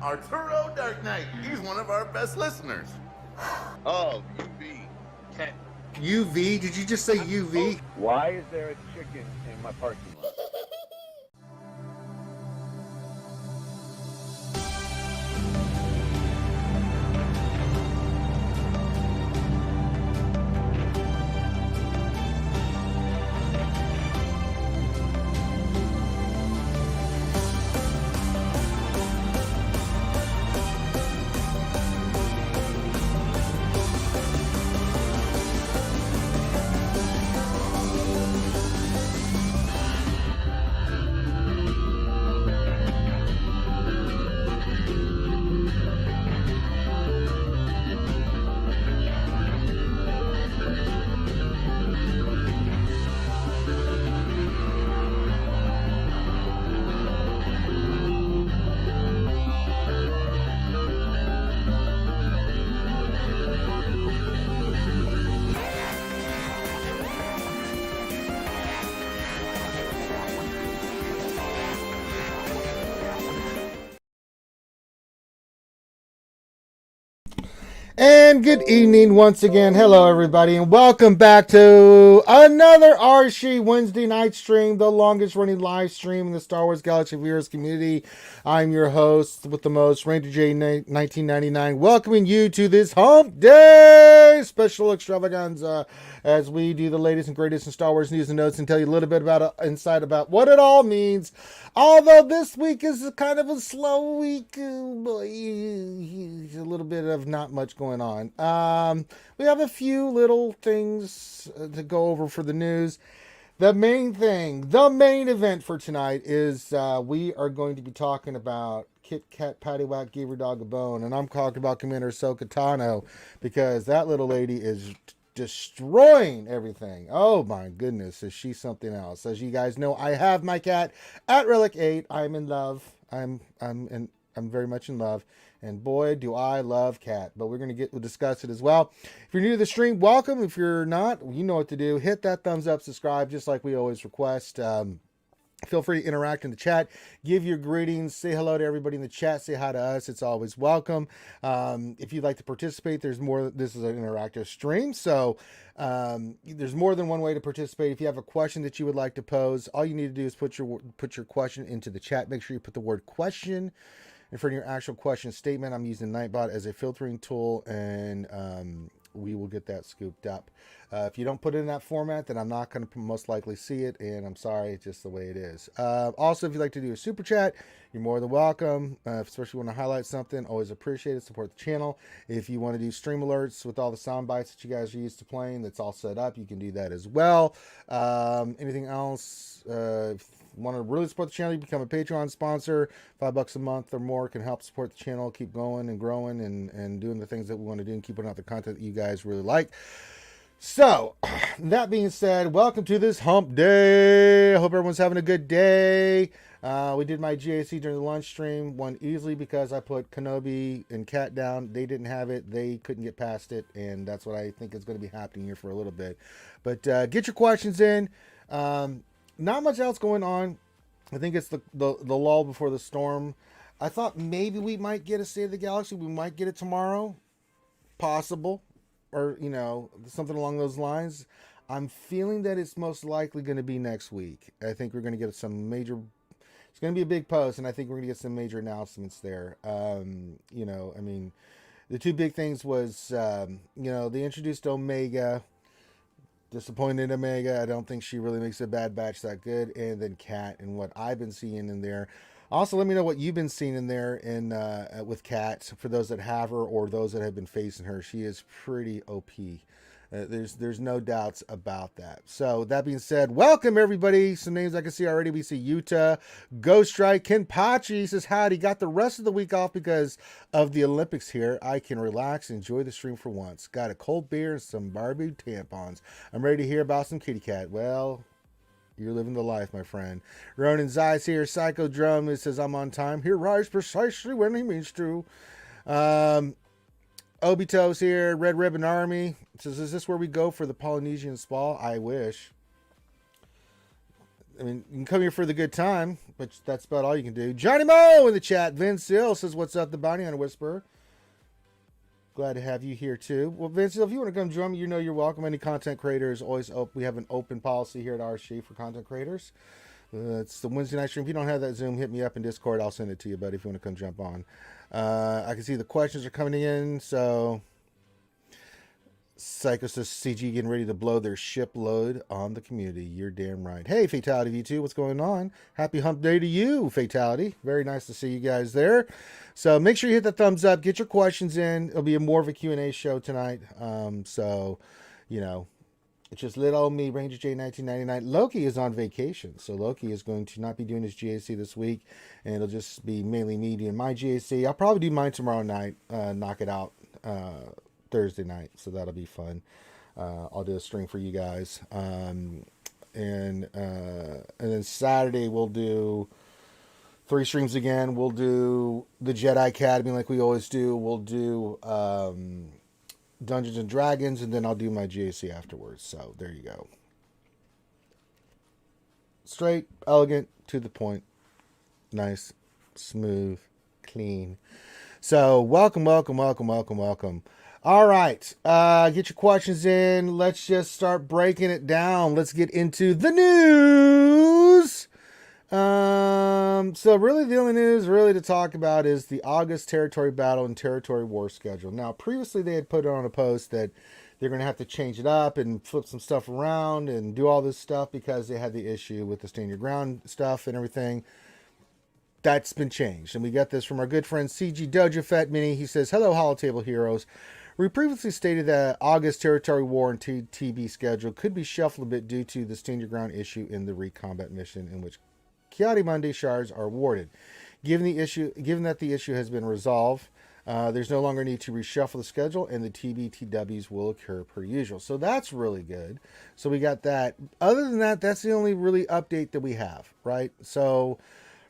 Arturo Dark Knight. He's one of our best listeners. Oh, UV. UV? Did you just say UV? Why is there a chicken in my parking lot? And good evening once again. Hello, everybody, and welcome back to another Archie Wednesday night stream, the longest running live stream in the Star Wars Galaxy viewers community. I'm your host with the most, Ranger J 1999, welcoming you to this Hump Day special extravaganza as we do the latest and greatest in Star Wars news and notes and tell you a little bit about insight about what it all means. Although this week is kind of a slow week, a little bit of not much going on. We have a few little things to go over for the news. The main thing, the main event for tonight is we are going to be talking about Kit Kat Patty Whack Gave Her Dog a Bone, and I'm talking about Commander Ahsoka Tano because that little lady is destroying everything. Oh my goodness, is she something else? As you guys know, I have my cat at Relic 8. I'm in love. I'm very much in love. And boy, do I love Cat. But we'll discuss it as well. If you're new to the stream, welcome. If you're not, you know what to do. Hit that thumbs up, subscribe, just like we always request. Feel free to interact in the chat. Give your greetings. Say hello to everybody in the chat. Say hi to us. It's always welcome. If you'd like to participate, there's more. This is an interactive stream, so there's more than one way to participate. If you have a question that you would like to pose, all you need to do is put your question into the chat. Make sure you put the word question in front of your actual question statement. I'm using Nightbot as a filtering tool, and we will get that scooped up. If you don't put it in that format, then I'm not going to most likely see it, and I'm sorry, it's just the way it is. Also, if you'd like to do a super chat, you're more than welcome, especially if you want to highlight something. Always appreciate it. Support the channel. If you want to do stream alerts with all the sound bites that you guys are used to playing, that's all set up. You can do that as well. Anything else? If you want to really support the channel, you become a Patreon sponsor. $5 a month or more can help support the channel, keep going and growing and doing the things that we want to do and keep putting out the content that you guys really like. So, that being said, welcome to this Hump Day. I hope everyone's having a good day. We did my GAC during the lunch stream. Won easily because I put Kenobi and Cat down. They didn't have it. They couldn't get past it. And that's what I think is going to be happening here for a little bit. But get your questions in. Not much else going on. I think it's the lull before the storm. I thought maybe we might get a State of the Galaxy. We might get it tomorrow. Possible. Or, you know, something along those lines. I'm feeling that it's most likely going to be next week. I think we're going to get some major... It's going to be a big post, and I think we're going to get some major announcements there. You know, I mean, the two big things was, you know, they introduced Omega. Disappointed Omega. I don't think she really makes a Bad Batch that good. And then Cat and what I've been seeing in there. Also, let me know what you've been seeing in there with Kat, for those that have her or those that have been facing her. She is pretty OP. There's no doubts about that. So, that being said, welcome everybody. Some names I can see already. We see Utah, Ghost Strike, Kenpachi says howdy. Got the rest of the week off because of the Olympics here. I can relax and enjoy the stream for once. Got a cold beer and some Barbie tampons. I'm ready to hear about some kitty cat. Well... You're living the life, my friend. Ronan Zeiss here. Psycho Drum. It says, I'm on time. He arrives precisely when he means to. Obito's here. Red Ribbon Army. It says, is this where we go for the Polynesian spa? I wish. I mean, you can come here for the good time. but that's about all you can do. Johnny Mo in the chat. Vince Hill says, "What's up, the Bounty Hunter Whisperer? Glad to have you here too." Well, Vince, if you want to come join me, you know you're welcome. Any content creators, always we have an open policy here at RSG for content creators. It's the Wednesday night stream. If you don't have that Zoom, hit me up in Discord. I'll send it to you, buddy, if you want to come jump on. I can see the questions are coming in. So, Psycho says, CG getting ready to blow their ship load on the community. You're damn right. Hey, Fatality V2, what's going on? Happy hump day to you, Fatality. Very nice to see you guys there. So make sure you hit the thumbs up. Get your questions in. It'll be more of a Q&A show tonight. So, you know, it's just little old me, Ranger J 1999. Loki is on vacation, so Loki is going to not be doing his GAC this week, and it'll just be mainly me doing my GAC. I'll probably do mine tomorrow night, knock it out Thursday night, so that'll be fun. I'll do a stream for you guys, and then Saturday we'll do 3 streams again. We'll do the Jedi Academy like we always do. We'll do Dungeons and Dragons, and then I'll do my GAC afterwards. So there you go. Straight, elegant, to the point. Nice, smooth, clean. So welcome. All right, get your questions in. Let's just start breaking it down. Let's get into the news. So really the only news really to talk about is the August territory battle and territory war schedule. Now, previously they had put it on a post that they're going to have to change it up and flip some stuff around and do all this stuff because they had the issue with the stand your ground stuff and everything. That's been changed. And we got this from our good friend CG Dojo Fat Mini. He says, "Hello, Holotable Heroes. We previously stated that August territory war and TB schedule could be shuffled a bit due to the stand your ground issue in the recombat mission in which Kiadi shards are awarded. Given that the issue has been resolved, there's no longer need to reshuffle the schedule, and the TBTWs will occur per usual." So that's really good. So we got that. Other than that, that's the only really update that we have, right? So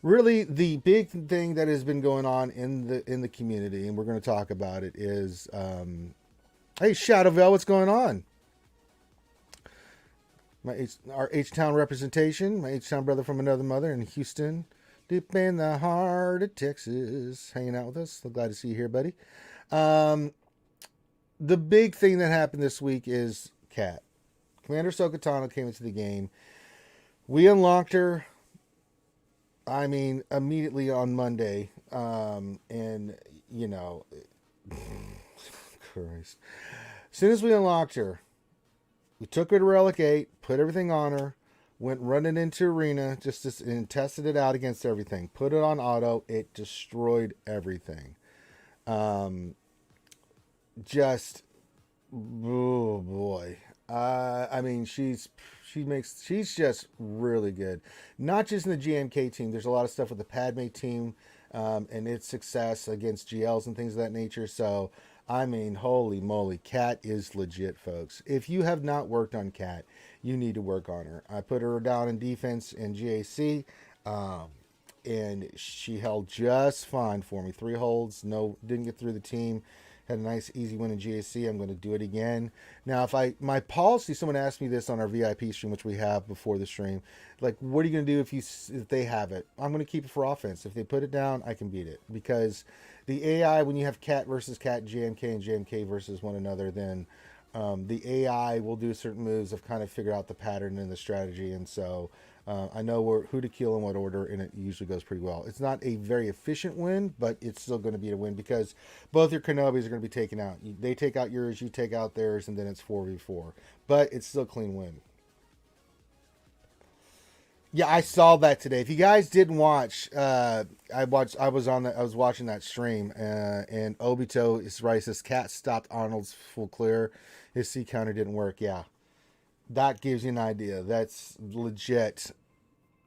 really, the big thing that has been going on in the community, and we're going to talk about it, is hey, Shadowville, what's going on? Our H-Town representation, my H-Town brother from another mother in Houston, deep in the heart of Texas, hanging out with us. So glad to see you here, buddy. The big thing that happened this week is Kat. Commander Ahsoka Tano came into the game. We unlocked her, I mean, immediately on Monday. And, you know, Christ. As soon as we unlocked her, we took her to Relic 8, put everything on her, went running into Arena, and tested it out against everything. Put it on auto. It destroyed everything. Just, oh boy. I mean, she's just really good. Not just in the GMK team. There's a lot of stuff with the Padme team and its success against GLs and things of that nature. So, I mean, holy moly, Kat is legit, folks. If you have not worked on Kat, you need to work on her. I put her down in defense in GAC, and she held just fine for me. 3 holds, didn't get through the team. Had a nice, easy win in GAC. I'm going to do it again. Now, my policy, someone asked me this on our VIP stream, which we have before the stream. Like, what are you going to do if they have it? I'm going to keep it for offense. If they put it down, I can beat it. Because the AI, when you have Cat versus Cat, JMK and JMK versus one another, then the AI will do certain moves. I've kind of figured out the pattern and the strategy. And so I know who to kill in what order, and it usually goes pretty well. It's not a very efficient win, but it's still going to be a win because both your Kenobis are going to be taken out. They take out yours, you take out theirs, and then it's 4v4. But it's still a clean win. Yeah, I saw that today. If you guys didn't watch, I was watching that stream, and Obito is right. Says Cat stopped Arnold's full clear. His C counter didn't work. Yeah. That gives you an idea. That's legit.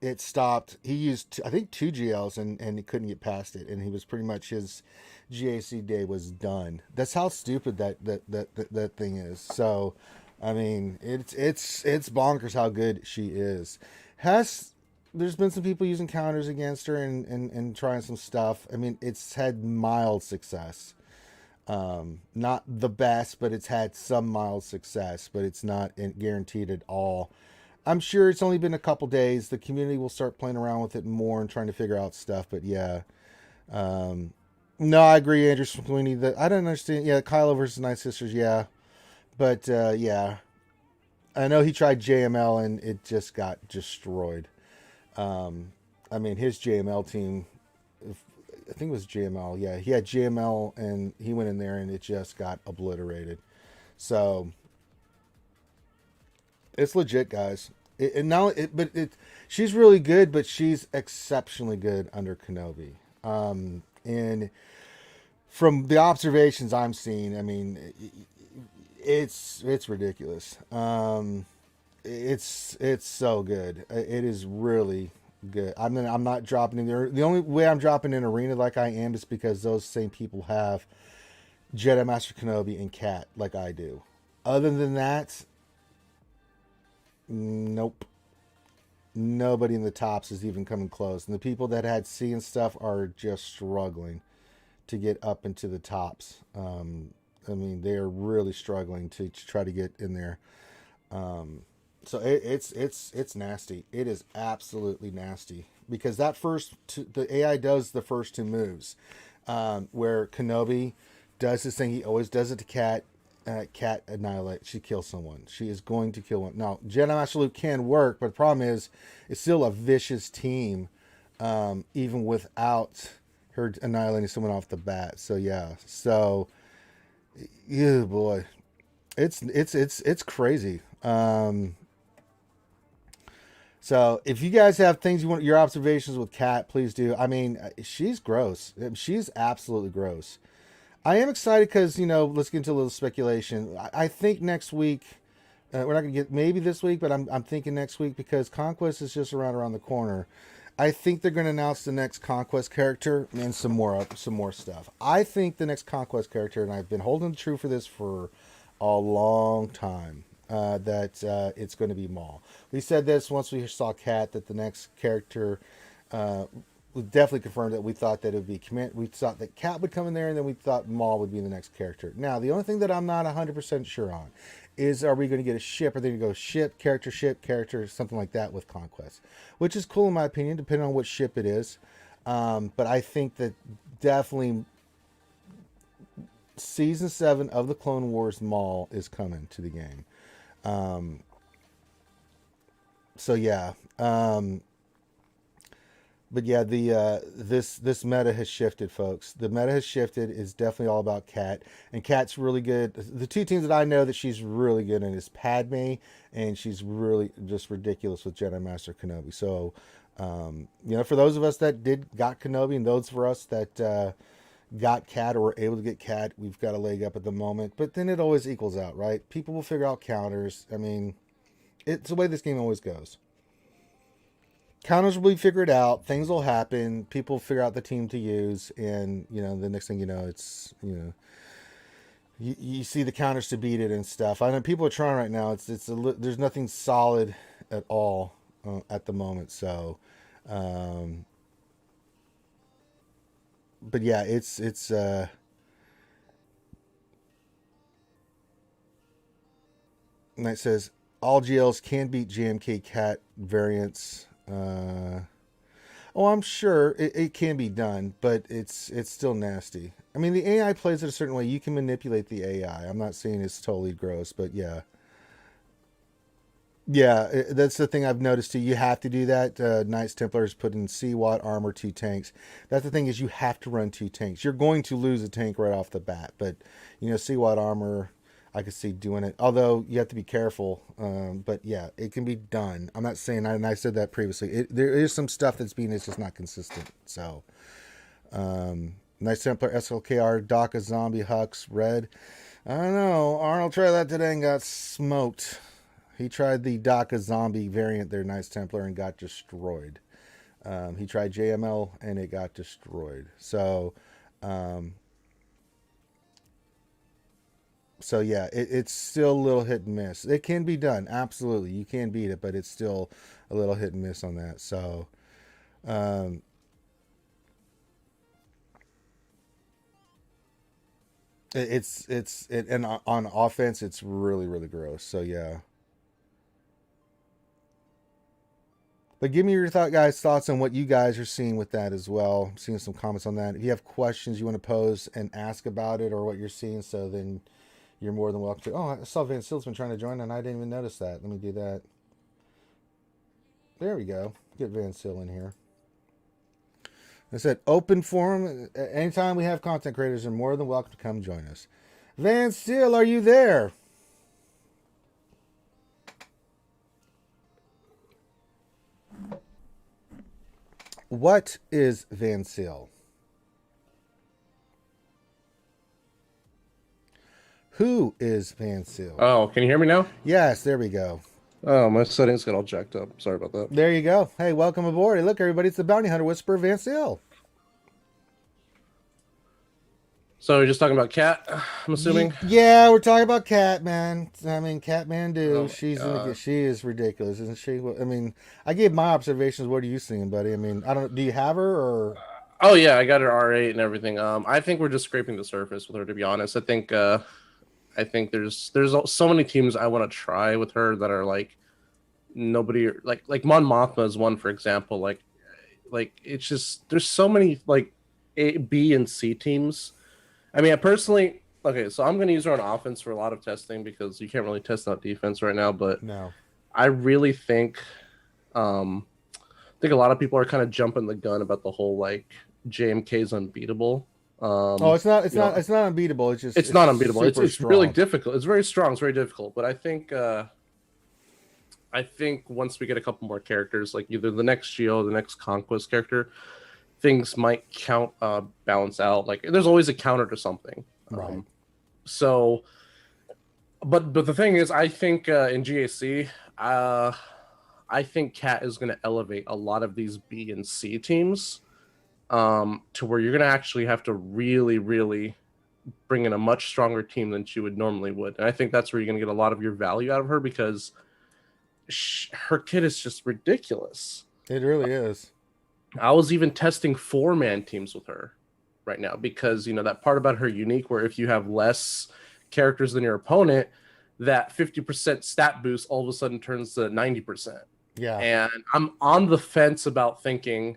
It stopped. He used, I think, 2 GLs and he couldn't get past it. And he was pretty much, his GAC day was done. That's how stupid that thing is. So, I mean, it's bonkers how good she is. There's been some people using counters against her and trying some stuff. I mean, it's had mild success. Not the best, but it's had some mild success, but it's not guaranteed at all. I'm sure it's only been a couple days. The community will start playing around with it more and trying to figure out stuff. But yeah, no, I agree, Andrew Sweeney. That I don't understand. Yeah, Kylo versus Night Sisters. Yeah, but yeah, I know he tried JML and it just got destroyed. I mean, his JML team, I think it was JML. Yeah, he had JML and he went in there and it just got obliterated. So it's legit, guys. She's really good, but she's exceptionally good under Kenobi. And from the observations I'm seeing, I mean, it's ridiculous. It's so good. It is really good. I'm not dropping in there. The only way I'm dropping in Arena like I am is because those same people have Jedi Master Kenobi and Cat like I do. Other than that, nope. Nobody in the tops is even coming close. And the people that had C and stuff are just struggling to get up into the tops. I mean, they are really struggling to try to get in there. So it's nasty. It is absolutely nasty because the AI does the first two moves, where Kenobi does this thing. He always does it to Cat. Cat annihilate. She kills someone. She is going to kill one. Now, Jedi Master Luke can work, but the problem is, it's still a vicious team, even without her annihilating someone off the bat. So yeah. So, yeah, boy, it's crazy. So if you guys have things you want, your observations with Kat, please do. I mean, she's gross. She's absolutely gross. I am excited because, let's get into a little speculation. I think next week, we're not going to get maybe this week, but I'm thinking next week because Conquest is just around the corner. I think they're going to announce the next Conquest character and some more stuff. I think the next Conquest character, and I've been holding true for this for a long time, that it's going to be Maul. We said this once we saw Cat, that the next character, we definitely confirmed that we thought that it would be we thought that Cat would come in there, and then we thought Maul would be the next character. Now, the only thing that I'm not 100% sure on is, are we going to get a ship? Are they going to go ship, character, something like that with Conquest? Which is cool in my opinion, depending on what ship it is. But I think that definitely Season 7 of the Clone Wars Maul is coming to the game. So yeah. But yeah, this meta has shifted, folks. The meta has shifted. It's definitely all about Cat, and Cat's really good. The two teams that I know that she's really good in is Padme, and she's really just ridiculous with Jedi Master Kenobi. So, for those of us that got Kenobi, and those for us that got Cat or were able to get Cat, we've got a leg up at the moment. But then it always equals out, right? People will figure out counters. I mean, it's the way this game always goes. Counters will be figured out. Things will happen. People will figure out the team to use, and the next thing you know, it's you see the counters to beat it and stuff. I know people are trying right now. There's nothing solid at all at the moment. So, but yeah, it's and it says all GLs can beat GMK Cat variants. I'm sure it can be done, but it's still nasty. I mean, the AI plays it a certain way. You can manipulate the AI. I'm not saying it's totally gross, but yeah. Yeah, that's the thing I've noticed too. You have to do that. Knights Templars put in CWAT armor, 2 tanks. That's the thing, is you have to run 2 tanks. You're going to lose a tank right off the bat, but CWAT armor, I could see doing it. Although you have to be careful. But yeah, it can be done. I'm not saying, and I said that previously. There is some stuff it's just not consistent. So, Knights Templar, SLKR, DACA, Zombie, Hux, Red. I don't know. Arnold tried that today and got smoked. He tried the DACA Zombie variant there, Knights Templar, and got destroyed. He tried JML and it got destroyed. So, yeah, it's still a little hit and miss. It can be done, absolutely. You can beat it, but it's still a little hit and miss on that. So, and on offense, it's really, really gross. So yeah. But give me your thoughts on what you guys are seeing with that as well. I'm seeing some comments on that. If you have questions you want to pose and ask about it or what you're seeing, so then you're more than welcome to. Oh, I saw Van Seal's been trying to join and I didn't even notice that. Let me do that. There we go. Get Van Seal in here. I said open forum. Anytime we have content creators, are more than welcome to come join us. Van Seal, are you there? What is Van Seal? Who is Van Seal? Oh, can you hear me now? Yes, there we go. Oh, my settings got all jacked up. Sorry about that. There you go. Hey, welcome aboard. Hey, look, everybody, it's the Bounty Hunter Whisperer, Van Seal. So you're just talking about Cat, I'm assuming? Yeah, we're talking about Cat, man. I mean, Catmandu. Oh She is ridiculous, isn't she? I mean, I gave my observations. What are you seeing, buddy? I mean, I don't. Do you have her or? Oh yeah, I got her R8 and everything. I think we're just scraping the surface with her. To be honest, I think there's so many teams I want to try with her that are like nobody like Mon Mothma is one, for example. Like it's just there's so many like A, B, and C teams. I mean, I personally, okay, so I'm going to use her on offense for a lot of testing because you can't really test out defense right now. But No. I really think a lot of people are kind of jumping the gun about the whole like JMK's unbeatable. It's not unbeatable. It's not unbeatable. It's strong. really difficult. It's very strong. It's very difficult. But I think once we get a couple more characters, like either the next Geo, the next Conquest character, things might balance out. Like there's always a counter to something. Right. So, but the thing is, I think in GAC, I think Cat is going to elevate a lot of these B and C teams to where you're going to actually have to really, really bring in a much stronger team than she would normally would. And I think that's where you're going to get a lot of your value out of her because her kit is just ridiculous. It really is. I was even testing 4-man teams with her right now because, that part about her unique where if you have less characters than your opponent, that 50% stat boost all of a sudden turns to 90%. Yeah. And I'm on the fence about thinking,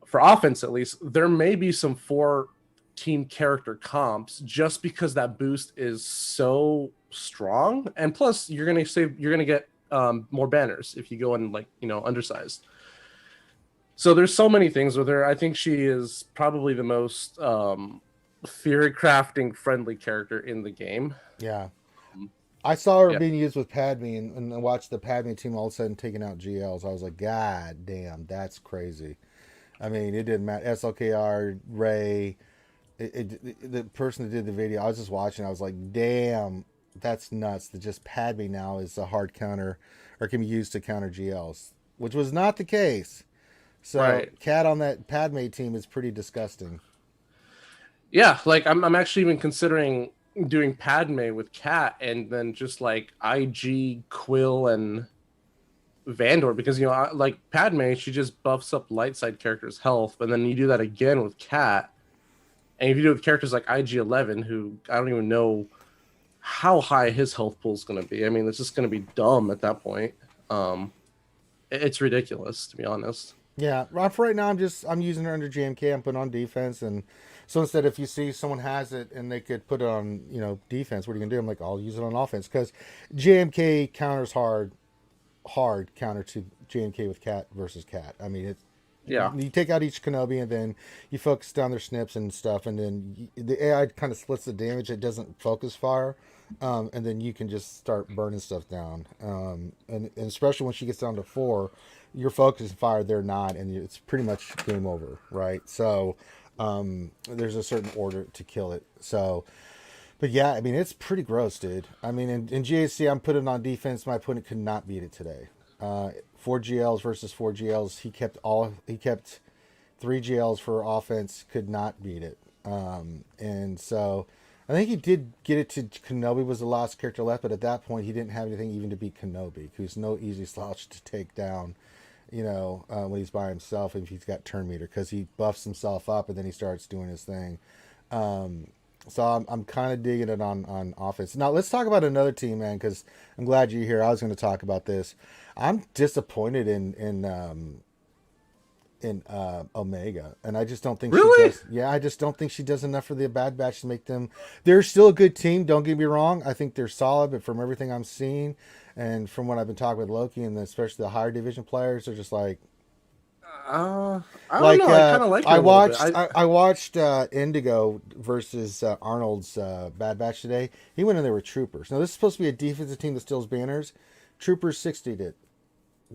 for offense at least, there may be some 4-team character comps just because that boost is so strong. And plus, you're going to get more banners if you go in undersized. So there's so many things with her. I think she is probably the most theory crafting friendly character in the game. Yeah. I saw her being used with Padme and I watched the Padme team all of a sudden taking out GLs. I was like, God damn, that's crazy. I mean, it didn't matter. SLKR, Ray, the person that did the video, I was just watching. I was like, damn, that's nuts. That just Padme now is a hard counter or can be used to counter GLs, which was not the case. So right. Cat on that Padme team is pretty disgusting. Yeah, like I'm actually even considering doing Padme with Cat and then just like IG, Quill, and Vandor because like Padme, she just buffs up light side characters' health, and then you do that again with Cat, and if you do it with characters like IG-11, who I don't even know how high his health pool is going to be. I mean, it's just going to be dumb at that point. It's ridiculous, to be honest. Yeah, for right now, I'm using her under JMK. I'm putting on defense, and so instead, if you see someone has it and they could put it on, defense, what are you gonna do? I'm like, I'll use it on offense because JMK counters hard counter to JMK with Cat versus Cat. I mean, it's you take out each Kenobi and then you focus down their snips and stuff, and then the AI kind of splits the damage. It doesn't focus fire, and then you can just start burning stuff down. And especially when she gets down to 4. You're focused fire, they're not, and it's pretty much game over, right? So there's a certain order to kill it. So, but yeah, I mean, it's pretty gross, dude. I mean, in GAC, I'm putting on defense. My opponent could not beat it today. 4 GLs versus 4 GLs. He kept 3 GLs for offense, could not beat it. And so I think he did get it to Kenobi was the last character left, but at that point he didn't have anything even to beat Kenobi, who's no easy slouch to take down. When he's by himself, if he's got turn meter, because he buffs himself up and then he starts doing his thing. So I'm kind of digging it on offense. Now let's talk about another team, man, because I'm glad you're here. I was going to talk about this. I'm disappointed in Omega, and I just don't think Really? she does. Yeah, I just don't think she does enough for the Bad Batch to make them. They're still a good team. Don't get me wrong. I think they're solid, but from everything I'm seeing, and from what I've been talking with Loki, and especially the higher division players, they're just like. I don't know. I kind of like her I a little bit. watched I watched Indigo versus Arnold's Bad Batch today. He went in there with Troopers. Now this is supposed to be a defensive team that steals banners. Troopers 60'd it.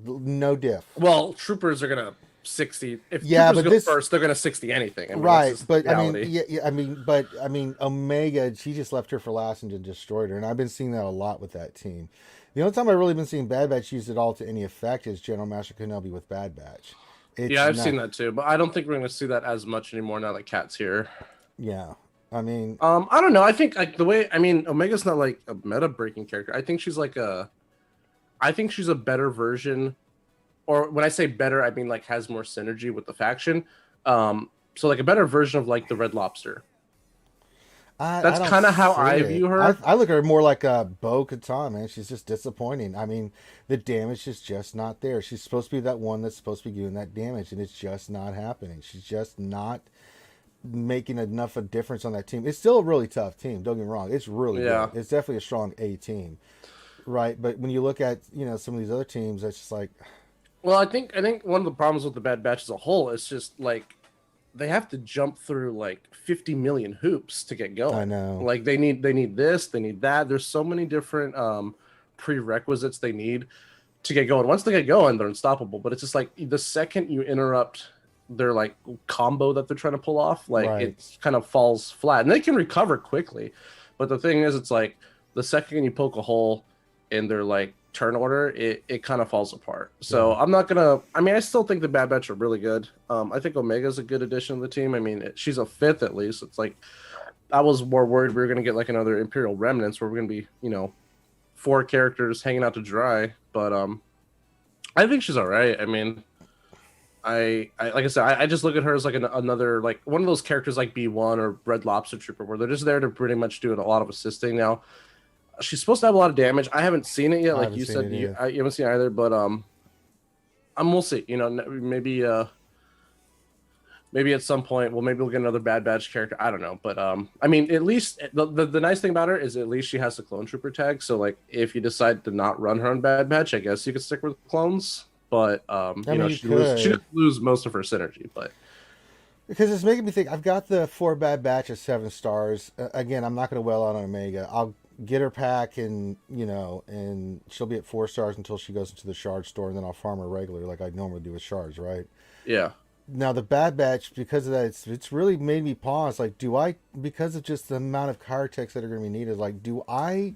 No diff. Well, troopers are gonna 60. If Yeah, troopers but go this first, they're gonna 60 anything. I mean, right, that's just but reality. I mean Omega, she just left her for last and just destroyed her, and I've been seeing that a lot with that team. The only time I've really been seeing Bad Batch use it all to any effect is General Master Kenobi with Bad Batch. Yeah, I've seen that too, but I don't think we're gonna see that as much anymore now that Cat's here. Yeah, I mean, I don't know. I think like the way I mean, Omega's not like a meta breaking character. I think she's like I think she's a better version, or when I say better, I mean like has more synergy with the faction. So like a better version of like the Red Lobster. That's kind of how I view her. I look at her more like a Bo-Katan, man. She's just disappointing. I mean, the damage is just not there. She's supposed to be that one that's supposed to be doing that damage, and it's just not happening. She's just not making enough of a difference on that team. It's still a really tough team. Don't get me wrong. It's really good. It's definitely a strong A team, right? But when you look at some of these other teams, that's just like. Well, I think one of the problems with the Bad Batch as a whole is just like they have to jump through like 50 million hoops to get going. I know. Like they need this, they need that. There's so many different prerequisites they need to get going. Once they get going, they're unstoppable. But it's just like the second you interrupt their like combo that they're trying to pull off, like it kind of falls flat. And they can recover quickly. But the thing is, it's like the second you poke a hole in their like turn order, it kind of falls apart. So I'm not gonna. I mean, I still think the Bad Batch are really good. I think Omega's a good addition to the team. I mean, she's a fifth at least. It's like I was more worried we were gonna get like another Imperial Remnants where we're gonna be 4 characters hanging out to dry. But I think she's all right. I mean, I like I said, I just look at her as like another like one of those characters like B1 or Red Lobster Trooper where they're just there to pretty much do a lot of assisting now. She's supposed to have a lot of damage. I haven't seen it yet, like you said. You haven't seen it either, but we'll see. Maybe at some point, maybe we'll get another Bad Batch character. I don't know, but I mean, at least the nice thing about her is at least she has the clone trooper tag. So like, if you decide to not run her on Bad Batch, I guess you could stick with clones. But she lose most of her synergy, but. Because it's making me think. I've got the 4 Bad Batch at 7 stars. Again, I'm not going to well out on Omega. I'll get her pack and she'll be at 4 stars until she goes into the shard store, and then I'll farm her regularly like I normally do with shards, right? Yeah. Now the Bad Batch, because of that, it's really made me pause. Like, because of just the amount of card techs that are going to be needed, like, do I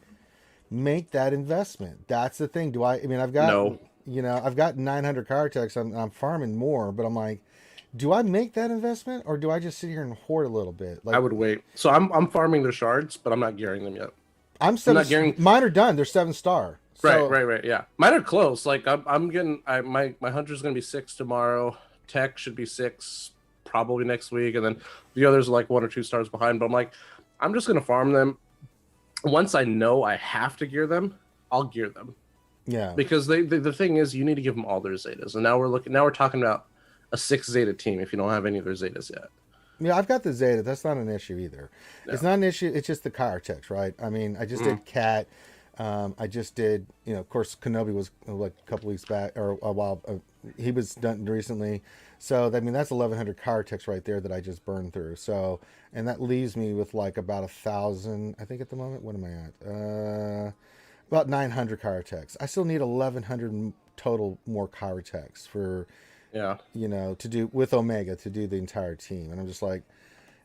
make that investment? That's the thing. I've got I've got 900 card techs. I'm farming more, but I'm like, do I make that investment, or do I just sit here and hoard a little bit? Like, I would wait. So I'm farming their shards, but I'm not gearing them yet. I'm not gearing. Mine are done. They're 7 star. So, right. Yeah, mine are close. Like I'm getting. My hunter's gonna be 6 tomorrow. Tech should be 6 probably next week, and then the others are like 1 or 2 stars behind. But I'm like, I'm just gonna farm them. Once I know I have to gear them, I'll gear them. Yeah. Because the thing is, you need to give them all their Zetas, and now we're talking about a 6 Zeta team if you don't have any of their Zetas yet. Yeah, I've got the Zeta. That's not an issue either. No. It's not an issue. It's just the car techs, right? I mean, I just did Cat. I just did, of course, Kenobi was like a couple weeks back or a while. He was done recently. So, I mean, that's 1,100 car techs right there that I just burned through. So, and that leaves me with like about 1,000, I think at the moment. What am I at? About 900 car techs. I still need 1,100 total more car techs for... Yeah, to do with Omega to do the entire team. And I'm just like,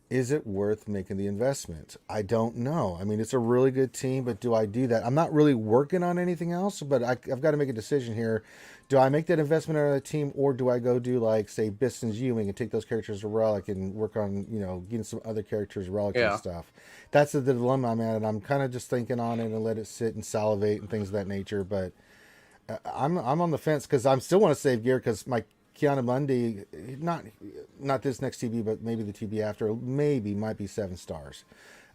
is it worth making the investment? I don't know. I mean, it's a really good team, but do I do that? I'm not really working on anything else, but I've got to make a decision here. Do I make that investment on a team, or do I go do like, say, Biston's Ewing and take those characters to Relic and work on, getting some other characters Relic and stuff? That's the dilemma I'm at, and I'm kind of just thinking on it and let it sit and salivate and things of that nature. But I'm on the fence because I still want to save gear because my Keanu Mundy, not this next TB, but maybe the TB after, might be 7 stars.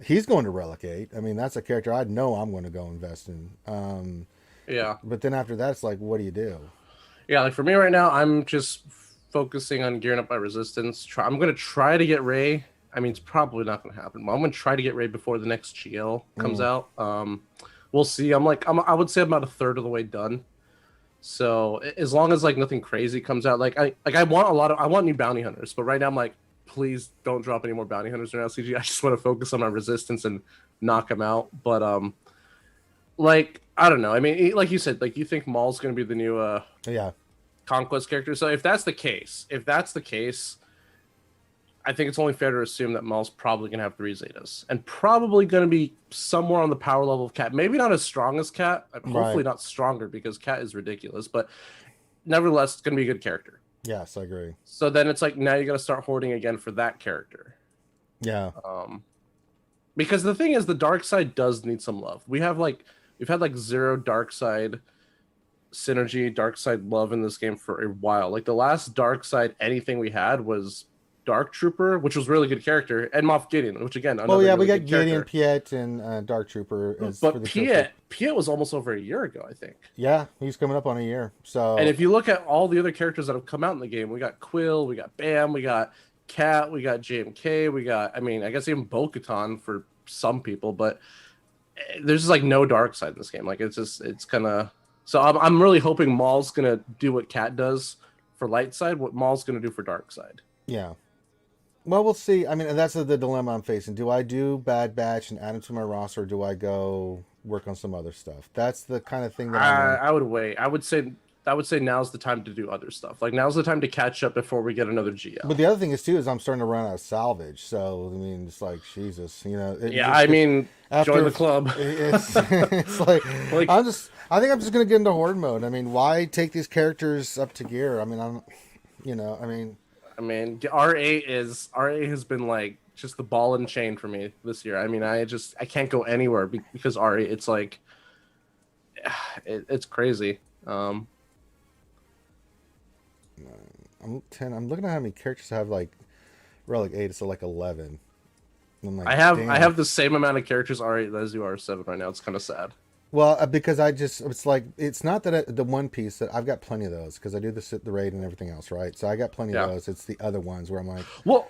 He's going to Relicate. I mean, that's a character I know I'm going to go invest in. Yeah. But then after that, it's like, what do you do? Yeah, like for me right now, I'm just focusing on gearing up my resistance. I'm gonna try to get Ray. I mean, it's probably not gonna happen, but I'm gonna try to get Ray before the next GL comes out. We'll see. I would say I'm about a third of the way done. So as long as like nothing crazy comes out, I want new bounty hunters, but right now I'm like, please don't drop any more bounty hunters in LCG. I just want to focus on my resistance and knock them out. But like I don't know. I mean, like you said, like you think Maul's gonna be the new Yeah. conquest character. So if that's the case, I think it's only fair to assume that Maul's probably gonna have 3 Zetas and probably gonna be somewhere on the power level of Cat. Maybe not as strong as Cat. Hopefully not stronger because Cat is ridiculous, but nevertheless, it's gonna be a good character. Yes, I agree. So then it's like now you got to start hoarding again for that character. Yeah. Because the thing is, the dark side does need some love. We've had like 0 dark side synergy, dark side love in this game for a while. Like the last dark side anything we had was Dark Trooper, which was a really good character, and Moff Gideon, which again, Oh yeah, really we got good Gideon, character. Piet, and Dark Trooper. But Piet was almost over a year ago, I think. Yeah, he's coming up on a year. So, and if you look at all the other characters that have come out in the game, we got Quill, we got Bam, we got Cat, we got JMK, we got, I mean, I guess even Bo-Katan for some people, but there's just like no dark side in this game. Like it's kind of. So I'm really hoping Maul's gonna do what Cat does for light side, what Maul's gonna do for dark side. Yeah. Well, we'll see. I mean, that's the dilemma I'm facing. Do I do Bad Batch and add him to my roster, or do I go work on some other stuff? That's the kind of thing that I would wait. I would say now's the time to do other stuff. Like now's the time to catch up before we get another GL. But the other thing is too is I'm starting to run out of salvage. So I mean, it's like Jesus, you know. Join the club. It's like I think I'm just gonna get into horde mode. I mean, why take these characters up to gear? I mean, R8 has been like just the ball and chain for me this year. I mean, I can't go anywhere because R8. It's like it's crazy. I'm looking at how many characters I have. Like Relic 8, so like 11. Like, I have the same amount of characters R8 as you R7 right now. It's kind of sad. Well, because it's like it's not that the One Piece that I've got plenty of those because I do the raid and everything else, right? So I got plenty of those. It's the other ones where I'm like, well,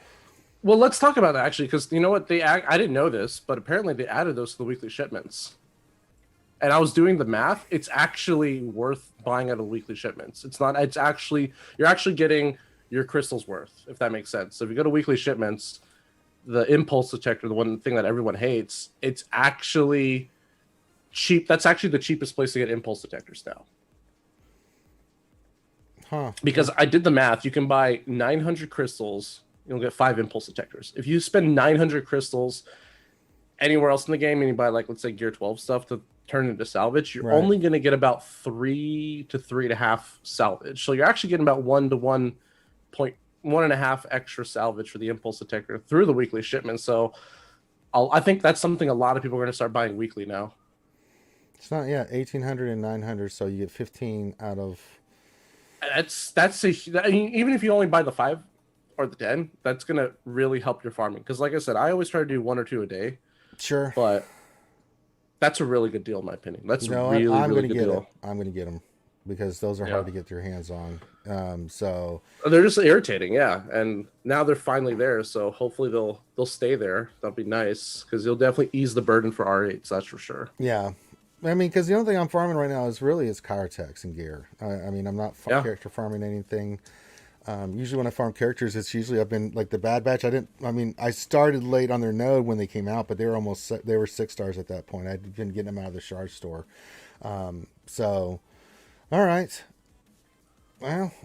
let's talk about that actually because you know what I didn't know this, but apparently they added those to the weekly shipments. And I was doing the math. It's actually worth buying out of weekly shipments. It's not. It's actually you're actually getting your crystals worth, if that makes sense. So if you go to weekly shipments, the impulse detector, the one thing that everyone hates, it's actually cheap. That's actually the cheapest place to get impulse detectors now. Huh. Because I did the math. You can buy 900 crystals. You'll get 5 impulse detectors. If you spend 900 crystals anywhere else in the game and you buy like let's say Gear 12 stuff to turn into salvage, you're only going to get about 3 to 3.5 salvage. So you're actually getting about 1 to 1.1.5 extra salvage for the impulse detector through the weekly shipment. So I think that's something a lot of people are going to start buying weekly now. It's not 1,800 and 900, so you get 15 out of. Even if you only buy the 5 or the 10, that's going to really help your farming. Because like I said, I always try to do 1 or 2 a day. Sure. But that's a really good deal in my opinion. That's really good deal. I'm going to get them because those are hard to get your hands on. So they're just irritating, yeah. And now they're finally there, so hopefully they'll stay there. That'll be nice because you'll definitely ease the burden for R8s. That's for sure. Yeah. I mean, because the only thing I'm farming right now is Kyrotex and gear. I mean, I'm not character farming anything. Usually when I farm characters, it's usually I've been like the Bad Batch. I started late on their node when they came out, but they were 6 stars at that point. I'd been getting them out of the shard store. So, all right.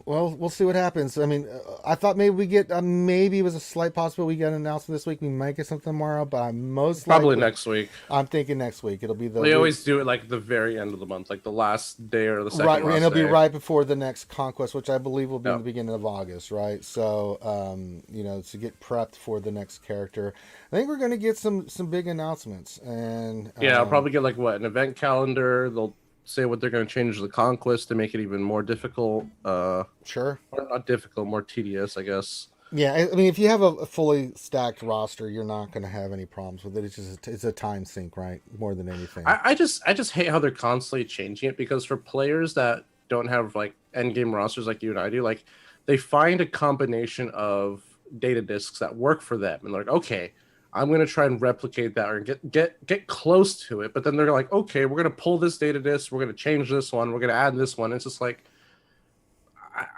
Well, we'll see what happens. I mean, I thought maybe we get maybe it was a slight possibility we get an announcement this week. We might get something tomorrow, but I'm probably next week. I'm thinking next week. It'll be they always do it like the very end of the month, like the last day or the second. Right, and it'll be right before the next conquest, which I believe will be in the beginning of August. Right, so to get prepped for the next character, I think we're going to get some big announcements, and I'll probably get like an event calendar. They'll say what they're going to change the conquest to make it even more difficult. Sure. Or not difficult, more tedious, I guess. Yeah, I mean, if you have a fully stacked roster, you're not going to have any problems with it. It's a time sink, right? More than anything. I just hate how they're constantly changing it, because for players that don't have like end game rosters like you and I do, like they find a combination of data disks that work for them, and they're like, okay, I'm gonna try and replicate that or get close to it. But then they're like, okay, we're gonna pull this data disk, we're gonna change this one, we're gonna add this one. It's just like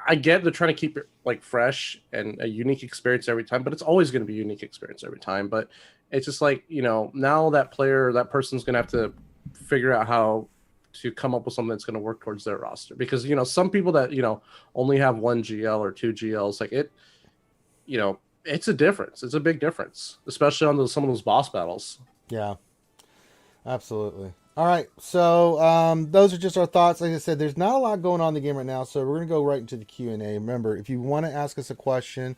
I get they're trying to keep it like fresh and a unique experience every time, but it's always going to be a unique experience every time. But it's just like, now that person's going to have to figure out how to come up with something that's going to work towards their roster, because some people that only have one GL or two GLs, like it's a difference. It's a big difference, especially on some of those boss battles. Yeah, absolutely. All right, so those are just our thoughts. Like I said, there's not a lot going on in the game right now, so we're going to go right into the Q&A. Remember, if you want to ask us a question,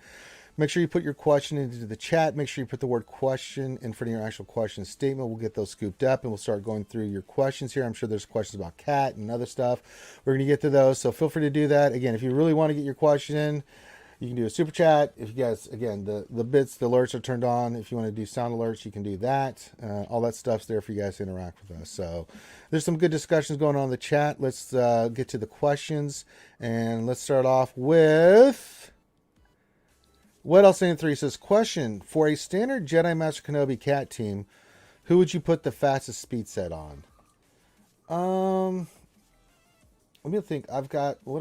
make sure you put your question into the chat. Make sure you put the word question in front of your actual question statement. We'll get those scooped up, and we'll start going through your questions here. I'm sure there's questions about Cat and other stuff. We're going to get to those, so feel free to do that. Again, if you really want to get your question in, you can do a super chat. If you guys, again, the alerts are turned on. If you want to do sound alerts, you can do that. All that stuff's there for you guys to interact with us. So there's some good discussions going on in the chat. Let's get to the questions. And let's start off with What Else in 3 says, question, for a standard Jedi Master Kenobi Cat team, who would you put the fastest speed set on? Let me think. What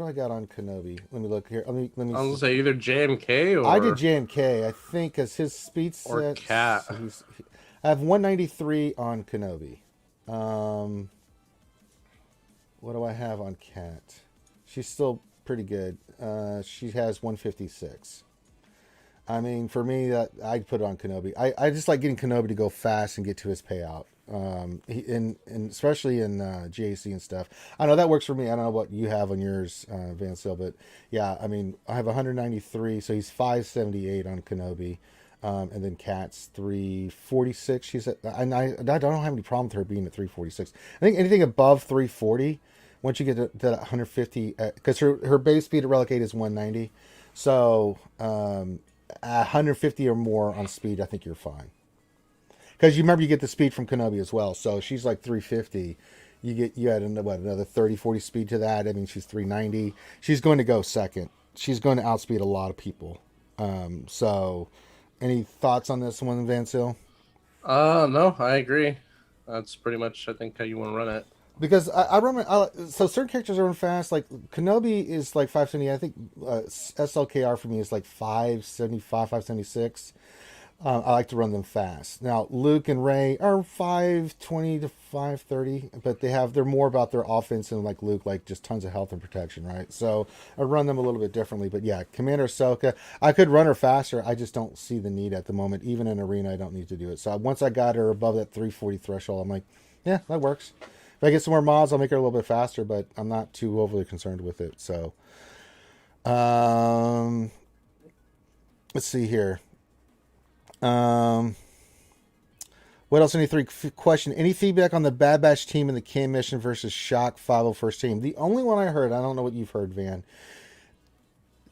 do I got on Kenobi? Let me look here. Let me. I was gonna say either JMK or I did JMK. I think because his speed set. Or Cat. I have 193 on Kenobi. What do I have on Cat? She's still pretty good. She has 156. I mean, for me, I'd put it on Kenobi. I just like getting Kenobi to go fast and get to his payout. And especially in GAC and stuff. I know that works for me. I don't know what you have on yours, Van Sil, but yeah, I mean, I have 193, so he's 578 on Kenobi. And then Kat's 346. She's at, and I don't have any problem with her being at 346. I think anything above 340, once you get to that 150, because her base speed at Relic 8 is 190. So 150 or more on speed, I think you're fine. Because you remember you get the speed from Kenobi as well. So she's like 350. You add another 30, 40 speed to that. I mean, she's 390. She's going to go second. She's going to outspeed a lot of people. So any thoughts on this one, Van Sil? No, I agree. That's pretty much, I think, how you want to run it. Because I remember, so certain characters run fast. Like Kenobi is like 570. I think SLKR for me is like 575, 576. I like to run them fast. Now, Luke and Rey are 520 to 530, but they're more about their offense and like Luke, like just tons of health and protection, right? So I run them a little bit differently. But yeah, Commander Ahsoka, I could run her faster. I just don't see the need at the moment. Even in arena, I don't need to do it. So once I got her above that 340 threshold, I'm like, yeah, that works. If I get some more mods, I'll make her a little bit faster, but I'm not too overly concerned with it. So, let's see here. What else? Any three question? Any feedback on the Bad Batch team in the Cam mission versus Shock 501st team? The only one I heard, I don't know what you've heard, Van.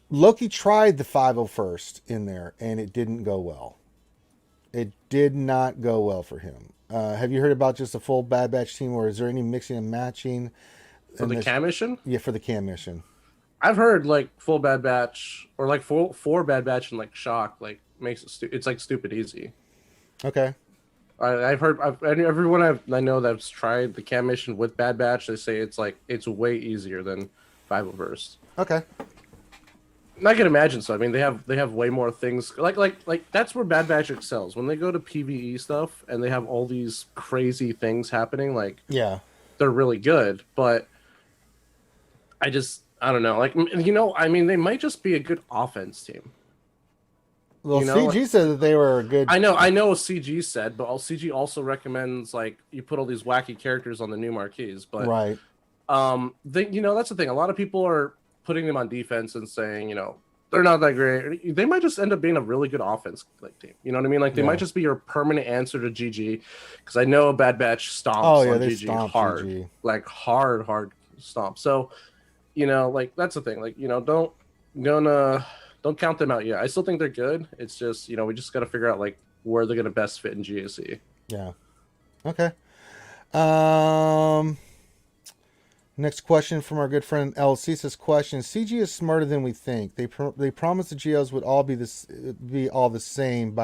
Loki tried the 501st in there, and it didn't go well. It did not go well for him. Have you heard about just a full Bad Batch team, or is there any mixing and matching? For the Cam mission? Yeah, for the Cam mission. I've heard like full Bad Batch or like four Bad Batch and like Shock like makes it it's like stupid easy. Okay. I've heard everyone I know that's tried the Cam mission with Bad Batch, they say it's way easier than 501st. Okay. I can imagine so. I mean, they have way more things. Like that's where Bad Batch excels. When they go to PvE stuff and they have all these crazy things happening, like yeah, they're really good. But I don't know. Like I mean, they might just be a good offense team. Well, CG said that they were good. I know CG said, but CG also recommends like you put all these wacky characters on the new marquees. But right, that's the thing. A lot of people are putting them on defense and saying, they're not that great. They might just end up being a really good offense team. You know what I mean? Like they might just be your permanent answer to GG. Because I know Bad Batch stomps on GG hard, GG. Like hard stomp. So, like that's the thing. Like don't don't count them out yet. I still think they're good. It's just, we just got to figure out like where they're going to best fit in GAC. Yeah. Okay. Next question from our good friend LC says, question: CG is smarter than we think. They promised the GLs would all be all the same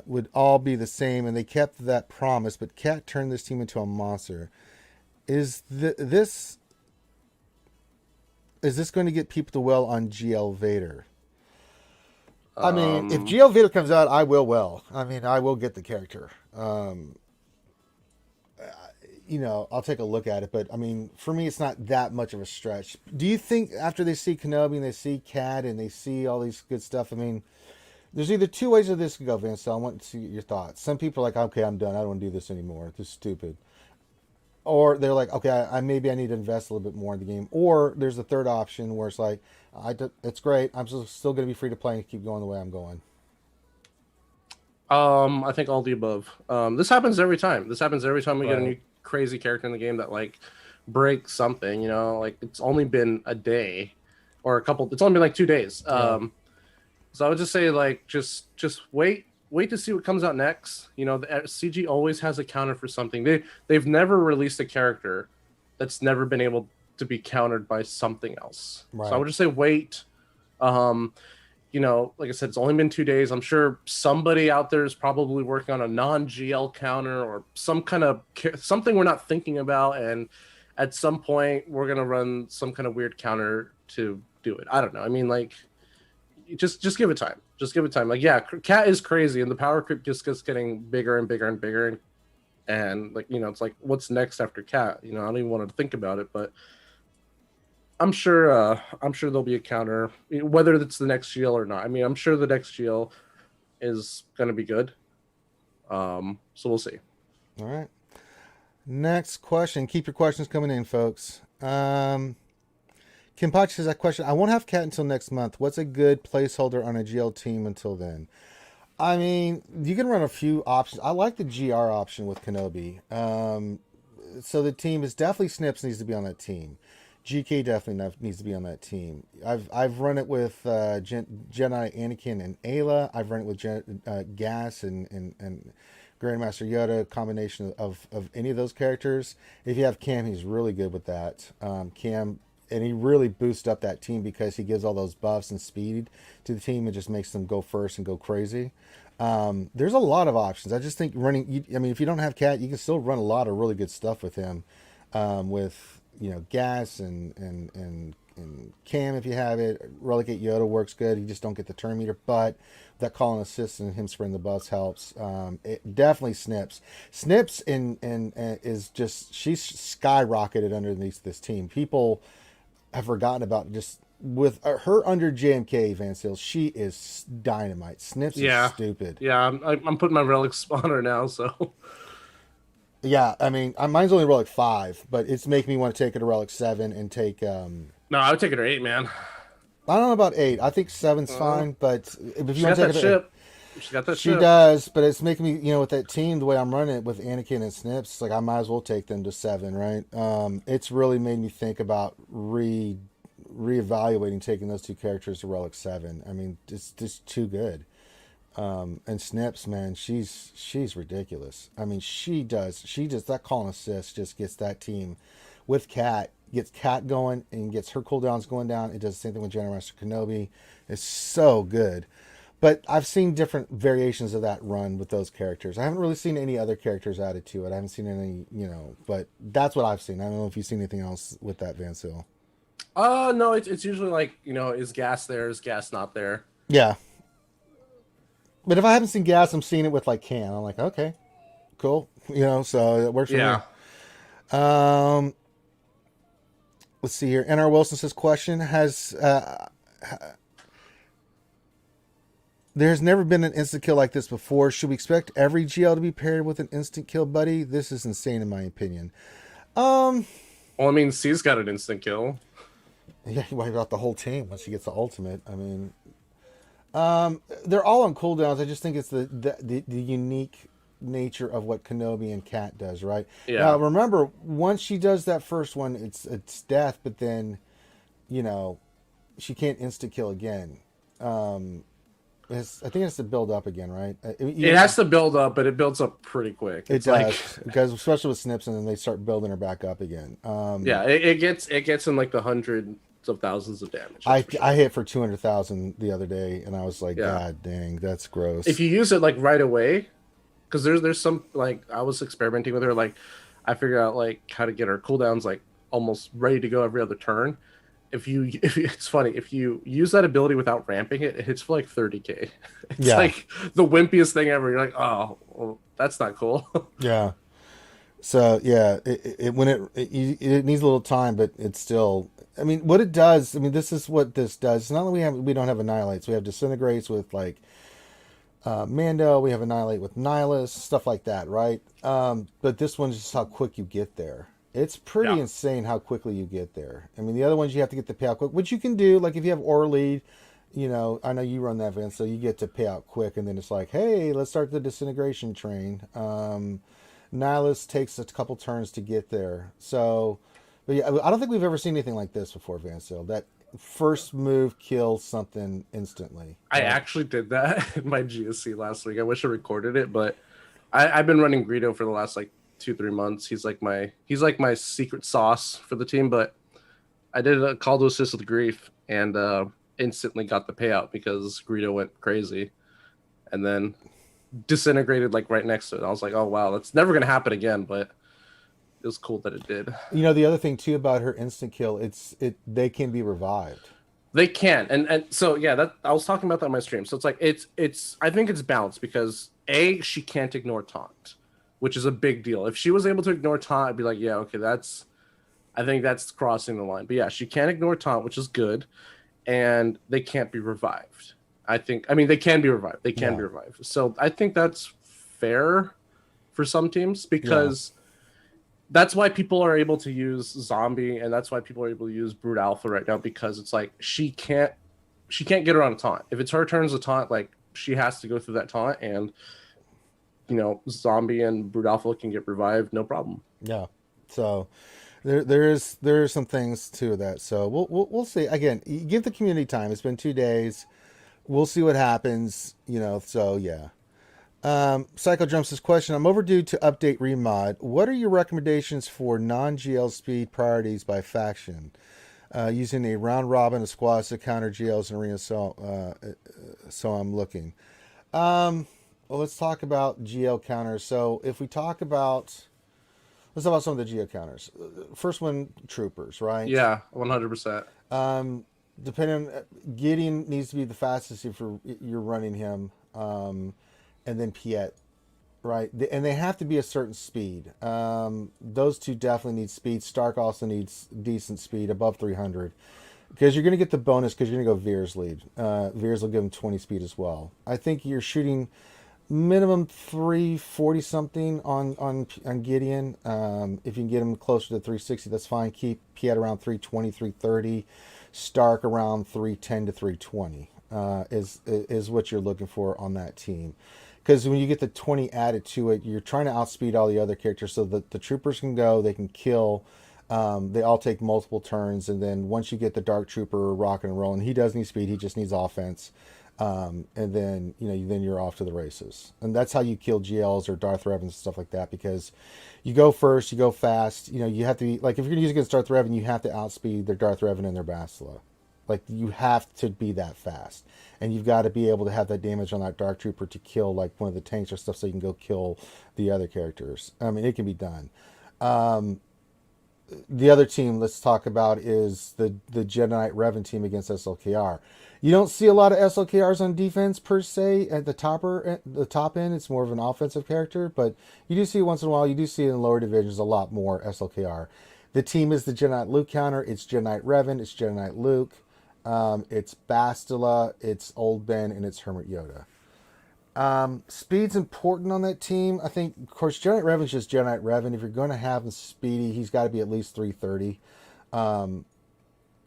would all be the same, and they kept that promise. But Cat turned this team into a monster. Is this going to get people to well on GL Vader? I mean, if GL Vader comes out, I will well. I mean, I will get the character. I'll take a look at it, but I mean, for me, it's not that much of a stretch. Do you think after they see Kenobi and they see Cat and they see all these good stuff, I mean, there's either two ways of this could go, Vince. So I want to see your thoughts. Some people are like, okay, I'm done. I don't want to do this anymore. This is stupid. Or they're like, okay, maybe I need to invest a little bit more in the game. Or there's a third option where it's like, it's great. I'm still going to be free to play and keep going the way I'm going. I think all the above. This happens every time. We get a new crazy character in the game that like breaks something. Like it's only been a day or a couple. It's only been like 2 days. So I would just say like just wait to see what comes out next. The CG always has a counter for something. They've never released a character that's never been able to be countered by something else. Right. So I would just say wait. Like I said, it's only been 2 days. I'm sure somebody out there is probably working on a non-GL counter or some kind of something we're not thinking about. And at some point, we're going to run some kind of weird counter to do it. I don't know. I mean, like, just give it time. Just give it time. Like, yeah, Cat is crazy, and the power creep just gets getting bigger and bigger and bigger. And like, it's like, what's next after Cat? I don't even want to think about it, but I'm sure there'll be a counter, whether it's the next GL or not. I mean, I'm sure the next GL is going to be good. So we'll see. All right. Next question. Keep your questions coming in, folks. Kim Poch says that question. I won't have Cat until next month. What's a good placeholder on a GL team until then? I mean, you can run a few options. I like the GR option with Kenobi. So the team is definitely Snips needs to be on that team. GK definitely needs to be on that team. I've run it with Jedi Anakin and Ayla. I've run it with Gas and Grandmaster Yoda. Combination of any of those characters. If you have Cam, he's really good with that. Cam, and he really boosts up that team because he gives all those buffs and speed to the team and just makes them go first and go crazy. There's a lot of options. I just think running. I mean, if you don't have Cat, you can still run a lot of really good stuff with him. With Gas and Cam, if you have it. Relegate Yoda works good. You just don't get the turn meter, but that call and assist and him spreading the buffs helps. It definitely Snips is just, she's skyrocketed underneath this team. People have forgotten about just with her under JMK, Van Sales. She is dynamite. Snips is stupid. Yeah, I'm putting my relic spawner now, so. Yeah, I mean, mine's only Relic 5, but it's making me want to take it to Relic 7 and take... No, I would take it to 8, man. I don't know about 8. I think 7's fine, but if you want to take it to 8... She got that She ship. does, but it's making me, with that team, the way I'm running it with Anakin and Snips, like I might as well take them to 7, right? It's really made me think about reevaluating taking those two characters to Relic 7. I mean, it's just too good. And Snips, man, she's ridiculous. I mean, she just that call and assist just gets that team with Cat, gets Cat going and gets her cooldowns going down. It does the same thing with General Master Kenobi. It's so good. But I've seen different variations of that run with those characters. I haven't really seen any other characters added to it. I haven't seen any, but that's what I've seen. I don't know if you've seen anything else with that, Van Sil. No, it's usually like, is Gas there? Is Gas not there? Yeah. But if I haven't seen Gas, I'm seeing it with like Cam. I'm like, okay, cool. So it works for me. Let's see here. NR Wilson says, question, there's never been an instant kill like this before. Should we expect every GL to be paired with an instant kill buddy? This is insane in my opinion. Well, I mean, C's got an instant kill. Yeah, he wiped out the whole team once he gets the ultimate. I mean... they're all on cooldowns. I just think it's the unique nature of what Kenobi and Cat does, right? Yeah. Now, remember, once she does that first one, it's death, but then, she can't insta kill again. I think it has to build up again, right? It has to build up, but it builds up pretty quick. It does, because especially with snips, and then they start building her back up again. Yeah, it gets in like the hundreds of thousands of damage. I hit for 200,000 the other day, and I was like, Yeah. God dang, that's gross. If you use it like right away, because there's some, like, I was experimenting with her, like I figured out like how to get her cooldowns like almost ready to go every other turn. It's funny, if you use that ability without ramping it, it hits for like 30k. It's like the wimpiest thing ever. You're like, oh, well, that's not cool. Yeah. So yeah, it needs a little time, but it's still. I mean, what it does. I mean, this is what this does. It's not that we don't have annihilates. We have disintegrates with like Mando. We have annihilate with Nihilus, stuff like that, right? But this one's just how quick you get there. It's pretty insane how quickly you get there. I mean, the other ones you have to get the payout quick, which you can do. Like if you have Aura Lead, you know, I know you run that, Vince, so you get to pay out quick, and then it's like, hey, let's start the disintegration train. Nihilus takes a couple turns to get there. So, but yeah, I don't think we've ever seen anything like this before, Vancil. That first move kills something instantly. I actually did that in my GSC last week. I wish I recorded it, but I've been running Greedo for the last like 2-3 months. He's like my secret sauce for the team. But I did a call to assist with Grief and instantly got the payout because Greedo went crazy, and then disintegrated like right next to it. I was like, oh wow, that's never gonna happen again, but it was cool that it did. You know, the other thing too about her instant kill, they can be revived. They can, and so yeah, that I was talking about that on my stream. So it's like it's I think it's balanced because she can't ignore taunt, which is a big deal. If she was able to ignore taunt, I'd be like, yeah, okay, I think that's crossing the line. But yeah, she can't ignore taunt, which is good, and they can't be revived. I mean, they can be revived. They can be revived. So I think that's fair for some teams because that's why people are able to use Zombie, and that's why people are able to use Brute Alpha right now, because it's like she can't get her on a taunt. If it's her turn as a taunt, like she has to go through that taunt, and you know, Zombie and Brute Alpha can get revived, no problem. Yeah. So there are some things to that. So we'll see. Again, you give the community time. It's been 2 days. We'll see what happens, you know, so yeah. Psycho Jumps this question. I'm overdue to update remod. What are your recommendations for non-GL speed priorities by faction? Using a round robin of squads to counter GLs in arena, so I'm looking. Well, let's talk about GL counters. So if we talk about, let's talk about some of the GL counters. First one, troopers, right? Yeah, 100%. Depending on Gideon needs to be the fastest if you're running him, and then Piet, right? And they have to be a certain speed. Those two definitely need speed. Stark also needs decent speed, above 300, because you're going to get the bonus because you're going to go Veer's lead. Veer's will give him 20 speed as well. I think you're shooting minimum 340 something on Gideon. If you can get him closer to 360, that's fine. Keep Piet around 320, 330. Stark around 310 to 320 is what you're looking for on that team. Because when you get the 20 added to it, you're trying to outspeed all the other characters so that the troopers can go, they can kill. They all take multiple turns, and then once you get the Dark Trooper rocking and rolling, he does need speed, he just needs offense. And then then you're off to the races. And that's how you kill GLs or Darth Revens and stuff like that, because you go first, you go fast. You know, you have to be, like, if you're going to use against Darth Revan, you have to outspeed their Darth Revan and their Bastila. Like, you have to be that fast. And you've got to be able to have that damage on that Dark Trooper to kill, like, one of the tanks or stuff, so you can go kill the other characters. I mean, it can be done. The other team let's talk about is the Jedi Knight Revan team against SLKR. You don't see a lot of SLKRs on defense per se at the top end. It's more of an offensive character, but you do see it once in a while. You do see it in lower divisions a lot more SLKR. The team is the Jedi Knight Luke counter. It's Jedi Knight Revan. It's Jedi Knight Luke. It's Bastila. It's Old Ben, and it's Hermit Yoda. Speed's important on that team. I think, of course, Jedi Knight Revan's just Jedi Knight Revan. If you're going to have him speedy, he's got to be at least 330.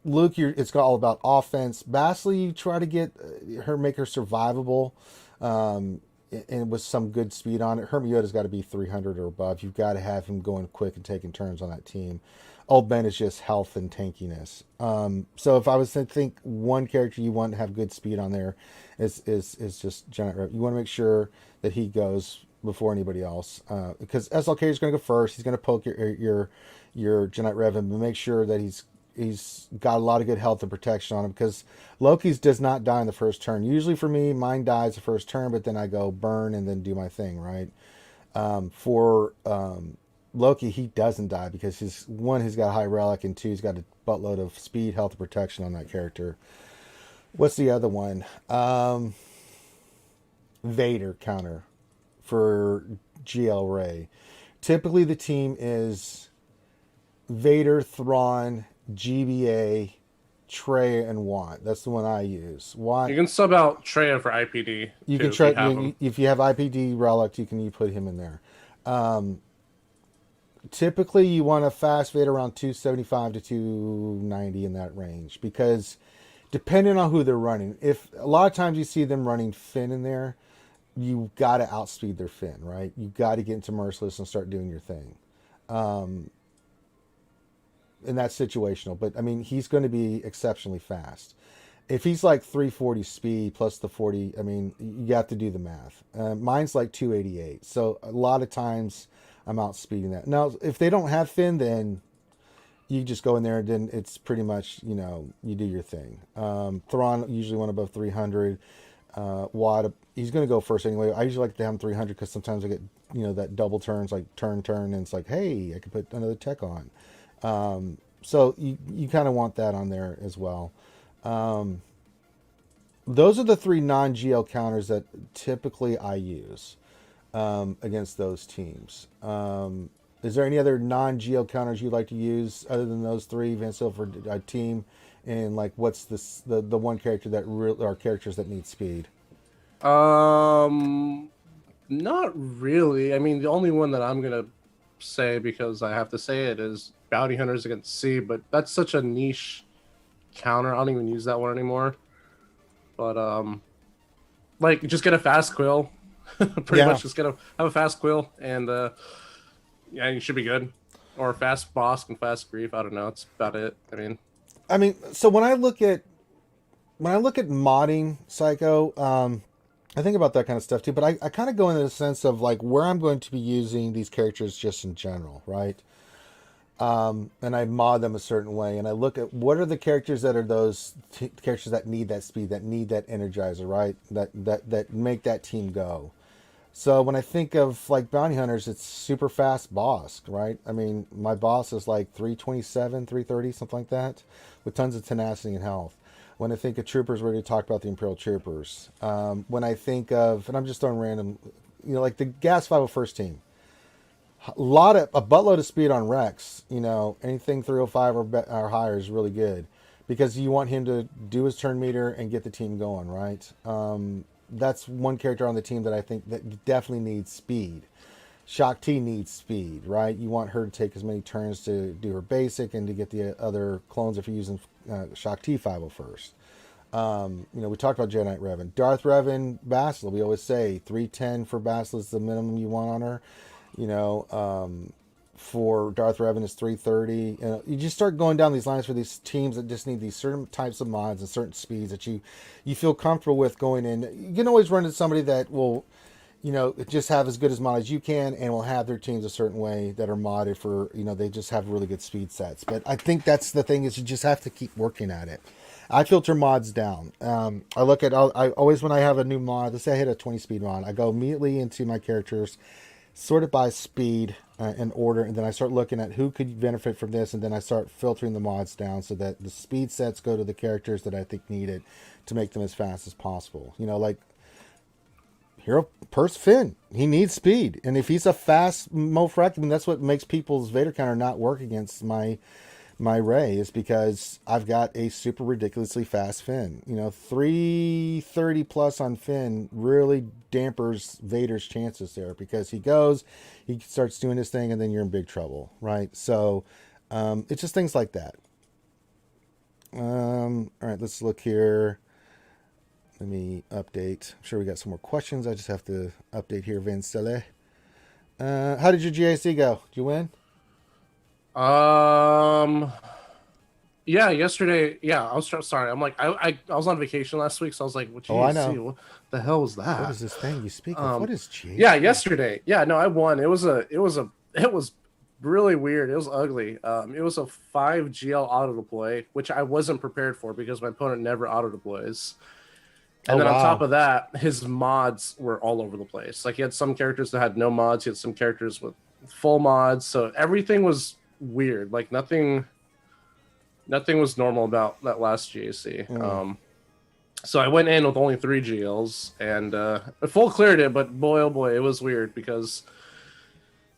Luke, it's all about offense. Bastila, you try to get make her survivable, and with some good speed on it. Hermit Yoda's got to be 300 or above. You've got to have him going quick and taking turns on that team. Old Ben is just health and tankiness. So if I was to think one character you want to have good speed on there is just Giant Rev. You want to make sure that he goes before anybody else, because SLK is going to go first. He's going to poke your Giant Rev, and make sure that he's got a lot of good health and protection on him, because Loki's does not die in the first turn. Usually for me, mine dies the first turn, but then I go burn and then do my thing, right? For Loki, he doesn't die because he's got a high relic, and two, he's got a buttload of speed, health, and protection on that character. What's the other one? Vader counter for GL Ray. Typically the team is Vader, Thrawn, GBA, Trey, and Want. That's the one I use. Want. You can sub out Treya for IPD. You can try if you have IPD relic, you put him in there. Typically, you want to fast Vader around 275 to 290 in that range, because depending on who they're running, if a lot of times you see them running Finn in there, you got to outspeed their Finn, right? You got to get into Merciless and start doing your thing. And that's situational, but I mean, he's going to be exceptionally fast. If he's like 340 speed plus the 40, I mean, you have to do the math. Mine's like 288. So a lot of times I'm outspeeding that. Now, if they don't have Finn, then you just go in there and then it's pretty much, you do your thing. Thrawn, usually one above 300. Watt, he's going to go first anyway. I usually like to have him 300 because sometimes I get, that double turns, like turn, and it's like, hey, I could put another tech on. So you kind of want that on there as well. Those are the three non-GL counters that typically I use against those teams. Is there any other non-GL counters you'd like to use other than those three, Vince, for a team? And like, what's the one character that are characters that need speed? Not really. I mean, the only one that I'm gonna say, because I have to say it, is Bounty Hunters against C, but that's such a niche counter. I don't even use that one anymore. But like, just get a fast quill. Pretty much just have a fast quill, and yeah, you should be good. Or fast boss and fast grief. I don't know. That's about it. I mean, so when I look at modding Psycho, I think about that kind of stuff too, but I kind of go into the sense of like where I'm going to be using these characters just in general, right? And I mod them a certain way, and I look at what are the characters that are those characters that need that speed, that need that energizer, right? That make that team go. So when I think of like Bounty Hunters, it's super fast boss, right? I mean, my boss is like 327, 330, something like that, with tons of tenacity and health. When I think of troopers, we already talked about the Imperial Troopers. When I think of, and I'm just throwing random, like the Gas 501st team, a buttload of speed on Rex. Anything 305 or higher is really good, because you want him to do his turn meter and get the team going, right? That's one character on the team that I think that definitely needs speed. Shock T needs speed, right? You want her to take as many turns to do her basic and to get the other clones if you're using Shock T 501st. We talked about Jedi Knight Revan. Darth Revan Bastila, we always say 310 for Bastila is the minimum you want on her. For Darth Revan is 330. You just start going down these lines for these teams that just need these certain types of mods and certain speeds that you feel comfortable with going in. You can always run into somebody that will, just have as good as mod as you can, and will have their teams a certain way that are modded for, they just have really good speed sets. But I think that's the thing, is you just have to keep working at it. I filter mods down. I look at, I always, when I have a new mod, let's say I hit a 20 speed mod, I go immediately into my characters, sort it by speed and order, and then I start looking at who could benefit from this, and then I start filtering the mods down so that the speed sets go to the characters that I think need it to make them as fast as possible. Like Hero Purse Finn, he needs speed, and if he's a fast Mofrek, that's what makes people's Vader counter not work against my Rey, is because I've got a super ridiculously fast Finn. 330 plus on Finn really dampers Vader's chances there, because he starts doing his thing, and then you're in big trouble, right? So it's just things like that. All right, let's look here. Let me update. I'm sure we got some more questions. I just have to update here, Vincele. How did your GAC go? Did you win? Yeah, yesterday. Yeah, I was sorry. I'm like, I was on vacation last week, so I was like, "What? Oh, I Geez, know. see, what the hell was that?" What is this thing you speak of? What is Yeah, GHQ? yesterday. Yeah, no, I won. It was really weird. It was ugly. It was a 5 GL auto deploy, which I wasn't prepared for because my opponent never auto deploys. Oh, And then on top wow. of that, his mods were all over the place. Like he had some characters that had no mods, he had some characters with full mods, so everything was weird. Like nothing was normal about that last GAC. So I went in with only 3 GLs and I full cleared it, but boy oh boy, it was weird because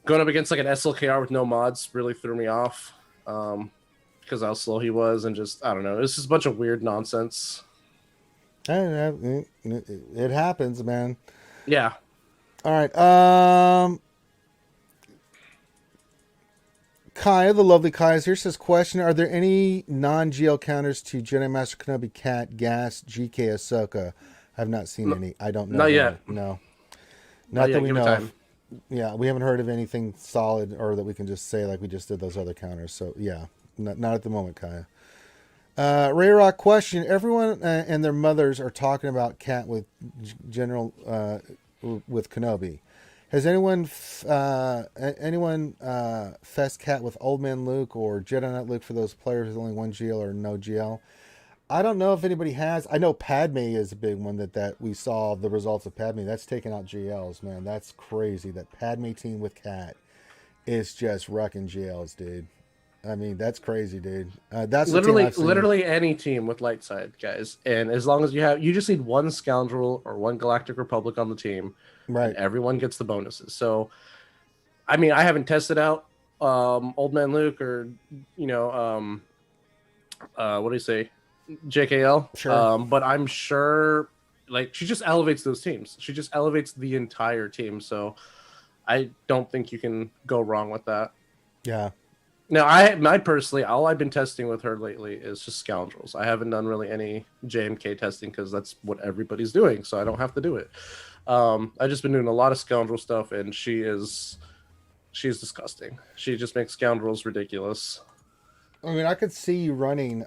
going up against like an SLKR with no mods really threw me off. Because how slow he was and just I don't know. It was just a bunch of weird nonsense. It happens, man. Yeah. All right. Kaya, the lovely Kaya, here says, question, are there any non-GL counters to Jedi Master Kenobi, Cat, Gas, GK, Ahsoka? I have not seen any. I don't know. Not yet. No. Not Not that yet. we Give know it time. of. Yeah, we haven't heard of anything solid or that we can just say like we just did those other counters. So, yeah, not at the moment, Kaya. Ray Rock, question, everyone and their mothers are talking about Cat with with Kenobi. Has anyone fessed Cat with Old Man Luke or Jedi Knight Luke for those players with only 1 GL or no GL? I don't know if anybody has. I know Padme is a big one that we saw the results of Padme. That's taking out GLs, man. That's crazy. That Padme team with Cat is just wrecking GLs, dude. I mean, that's crazy, dude. That's literally any team with light side, guys. And as long as you just need one scoundrel or one Galactic Republic on the team, right? And everyone gets the bonuses. So, I mean, I haven't tested out Old Man Luke or what do you say, JKL? Sure. But I'm sure, like, she just elevates those teams. She just elevates the entire team. So, I don't think you can go wrong with that. Yeah. Now, I personally, all I've been testing with her lately is just scoundrels. I haven't done really any JMK testing because that's what everybody's doing, so I don't have to do it. I've just been doing a lot of scoundrel stuff, and she's disgusting. She just makes scoundrels ridiculous. I mean, I could see you running.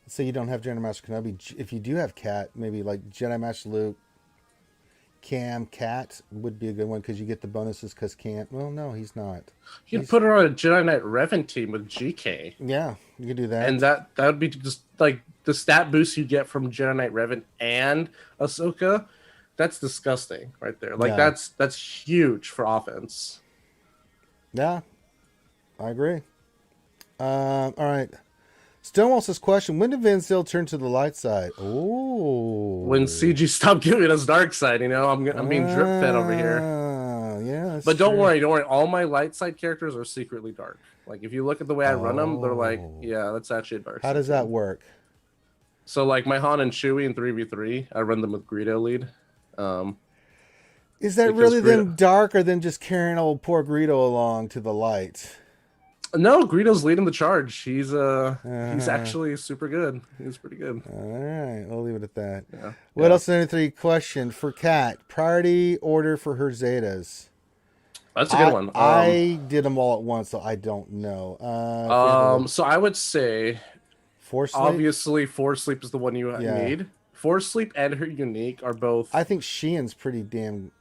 Say you don't have Jedi Master Kenobi. If you do have Cat, maybe like Jedi Master Luke, Cam, Cat would be a good one because you get the bonuses because Cam. Well, no, he's not. You could put her on a Jedi Knight Revan team with GK. Yeah, you could do that. And that would be just like the stat boost you get from Jedi Knight Revan and Ahsoka. That's disgusting right there. Like that's huge for offense. Yeah, I agree. All right. Stonewall says, question, when did Van Zyl turn to the light side? Oh. When CG stopped giving us dark side, I'm being drip fed over here. Yeah, but don't worry. All my light side characters are secretly dark. Like if you look at the way I run them, they're like, yeah, that's actually a dark. How does that work? So like my Han and Chewie in 3v3, I run them with Greedo lead. Is that really them dark or than just carrying old poor Greedo along to the light? No, Greedo's leading the charge. He's actually super good. He's pretty good. All right, we'll leave it at that. Yeah. What else? Any question for Kat? Priority order for her Zetas. That's a good one. I did them all at once, so I don't know. So I would say, Force Sleep? Obviously, Force Sleep is the one you need. Force Sleep and her Unique are both. I think Sheehan's pretty damn.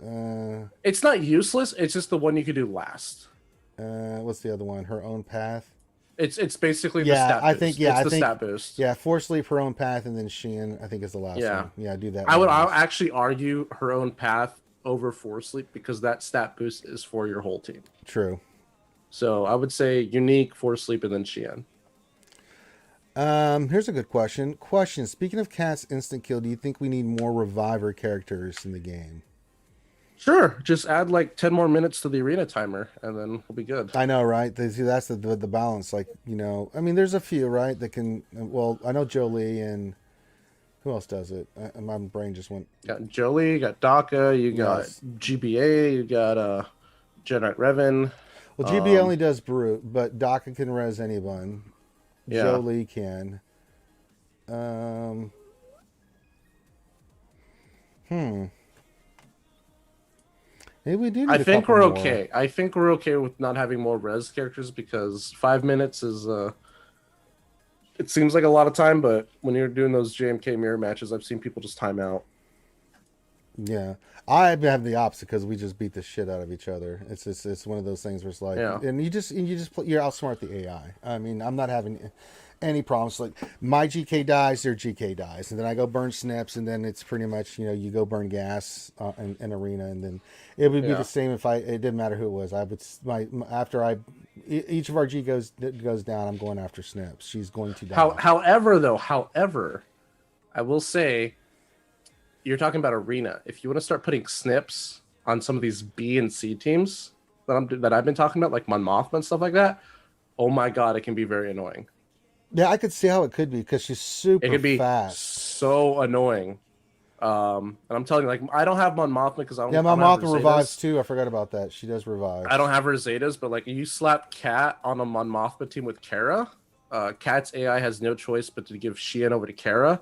It's not useless. It's just the one you could do last. What's the other one? Her Own Path. It's basically the stat boost. I think it's the stat boost. Yeah, Force Sleep, Her Own Path, and then Sheehan, I think is the last one. Yeah, do that. I'll actually argue Her Own Path over Force Sleep because that stat boost is for your whole team. True. So I would say Unique, Force Sleep, and then Sheehan. Here's a good question. Speaking of Cat's instant kill, do you think we need more reviver characters in the game? Sure, just add like 10 more minutes to the arena timer, and then we'll be good. I know, right? See, that's the balance. Like, I mean, there's a few, right, that can. Well, I know Jolie and who else does it? My brain just went. You got Jolie, you got DACA, you got GBA, you got Jedi Knight Revan. Well, GBA only does brute, but DACA can res anyone. Yeah. Jolie can. Maybe we do need I a think couple we're more. okay. I think we're okay with not having more res characters because 5 minutes is it seems like a lot of time, but when you're doing those JMK mirror matches, I've seen people just time out. Yeah, I have the opposite because we just beat the shit out of each other. It's one of those things where it's like, Yeah. and you just you outsmart the AI. I mean, I'm not having any problems. Like my GK dies, their GK dies, and then I go burn snips, and then it's pretty much you go burn gas in arena, and then it would be the same if it didn't matter who it was. I would after each of our G goes down, I'm going after snips. She's going to die. However, I will say, you're talking about arena. If you want to start putting snips on some of these B and C teams that I've been talking about, like Mon Mothma and stuff like that, oh my god, it can be very annoying. Yeah, I could see how it could be because she's super It could be fast. so annoying. And I'm telling you, like, I don't have Mon Mothma because I don't. Yeah, Mon I don't have Mothma her revives Zetas. too. I forgot about that. She does revive. I don't have her Zetas, but like, you slap Kat on a Mon Mothma team with Kara. Kat's AI has no choice but to give Sheehan over to Kara,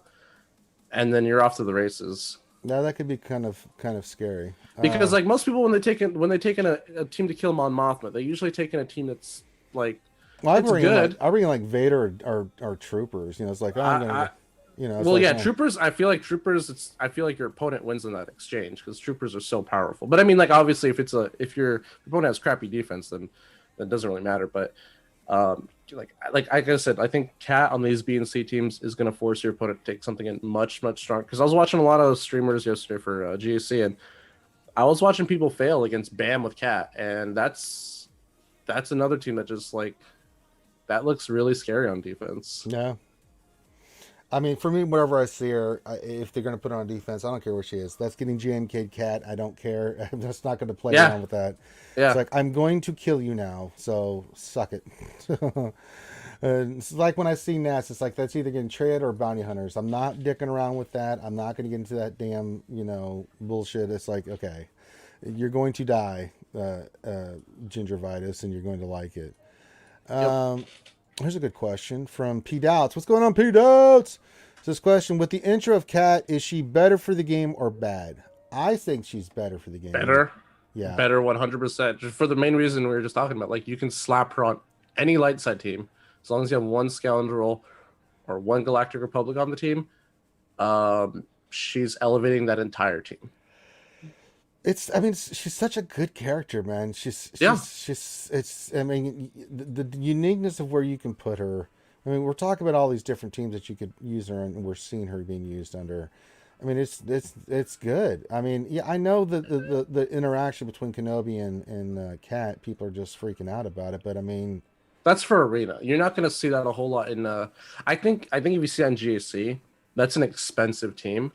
and then you're off to the races. Yeah, that could be kind of scary. Because like most people, when they take in a team to kill Mon Mothma, they usually take in a team that's like, well, it's good. I bring in like Vader or troopers. It's like, oh, I'm gonna, it's well, like, yeah, troopers. I feel like troopers. I feel like your opponent wins in that exchange because troopers are so powerful. But I mean, like, obviously, if your opponent has crappy defense, then that doesn't really matter. But like I said, I think Cat on these B and C teams is going to force your opponent to take something in much stronger. Because I was watching a lot of streamers yesterday for GAC, and I was watching people fail against Bam with Cat, and that's another team that just like that looks really scary on defense. Yeah. I mean, for me, whenever I see her, if they're going to put her on defense, I don't care where she is. That's getting GMK Cat. I don't care. I'm just not going to play around with that. Yeah. It's like, I'm going to kill you now, so suck it. It's like when I see Nats, it's like that's either getting traded or bounty hunters. I'm not dicking around with that. I'm not going to get into that damn, bullshit. It's like, okay, you're going to die, gingivitis, and you're going to like it. Yep. Here's a good question from P Doubts. What's going on, P Doubts? This question: with the intro of Kat, is she better for the game or bad? I think she's better for the game. Better. Yeah. Better 100%. Just for the main reason we were just talking about. Like, you can slap her on any light side team as long as you have one Scoundrel or one Galactic Republic on the team. She's elevating that entire team. She's such a good character, man. The uniqueness of where you can put her. I mean, we're talking about all these different teams that you could use her, and we're seeing her being used under. I mean, it's good. I mean, yeah, I know the interaction between Kenobi and Kat, people are just freaking out about it, but I mean, that's for arena. You're not going to see that a whole lot in. I think if you see on GAC, that's an expensive team,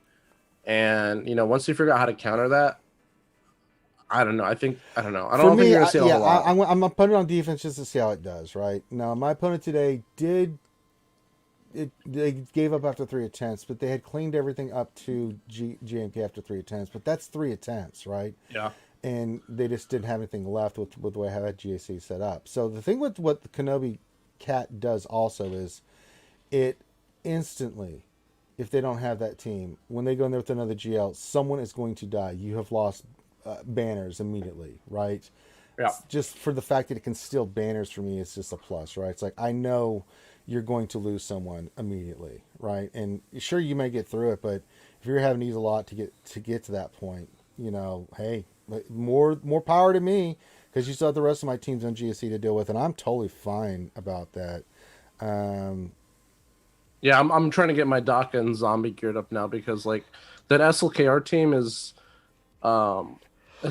and once you figure out how to counter that. I don't know. I don't know. I don't think you're going to see a whole lot. I'm going to put it on defense just to see how it does, right? Now, my opponent today they gave up after 3 attempts, but they had cleaned everything up to GMK after 3 attempts. But that's 3 attempts, right? Yeah. And they just didn't have anything left with the way I had GAC set up. So the thing with what the Kenobi Cat does also is it instantly, if they don't have that team, when they go in there with another GL, someone is going to die. You have lost banners immediately, right? Yeah. Just for the fact that it can steal banners for me is just a plus, right? It's like I know you're going to lose someone immediately, right? And sure, you may get through it, but if you're having to use a lot to get to that point, hey, more power to me, because you still have the rest of my teams on GSC to deal with, and I'm totally fine about that. Yeah, I'm trying to get my Doc and Zombie geared up now because like that SLKR team has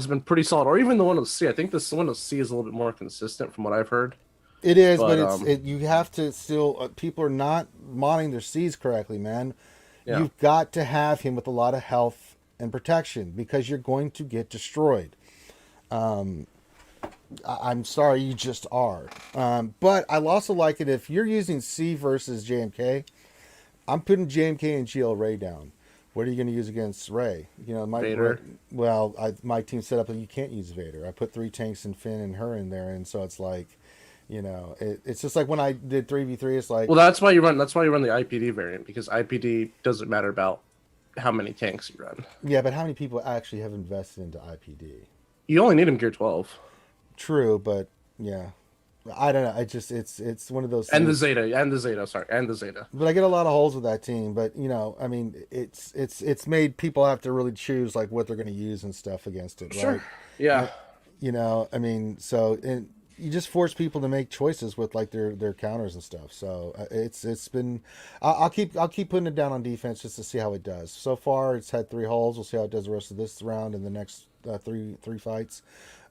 been pretty solid, or even the one of C. I think this one of C is a little bit more consistent from what I've heard. It is, but you have to still. People are not modding their C's correctly, man. Yeah. You've got to have him with a lot of health and protection because you're going to get destroyed. I'm sorry, you just are. But I also like it if you're using C versus JMK. I'm putting JMK and GL Ray down. What are you going to use against Ray? Vader. My team set up that you can't use Vader. I put 3 tanks and Finn and her in there, and so it's like, it's just like when I did 3v3. It's like, well, that's why you run the IPD variant, because IPD doesn't matter about how many tanks you run. Yeah, but how many people actually have invested into IPD? You only need him gear 12. True, but yeah, I don't know. I just it's one of those And the things. Zeta, sorry, and the Zeta. But I get a lot of holes with that team. But I mean, it's made people have to really choose like what they're going to use and stuff against it, Sure. right? Yeah. I mean, so and you just force people to make choices with like their counters and stuff. So it's been. I'll keep putting it down on defense just to see how it does. So far, it's had 3 holes. We'll see how it does the rest of this round and the next three fights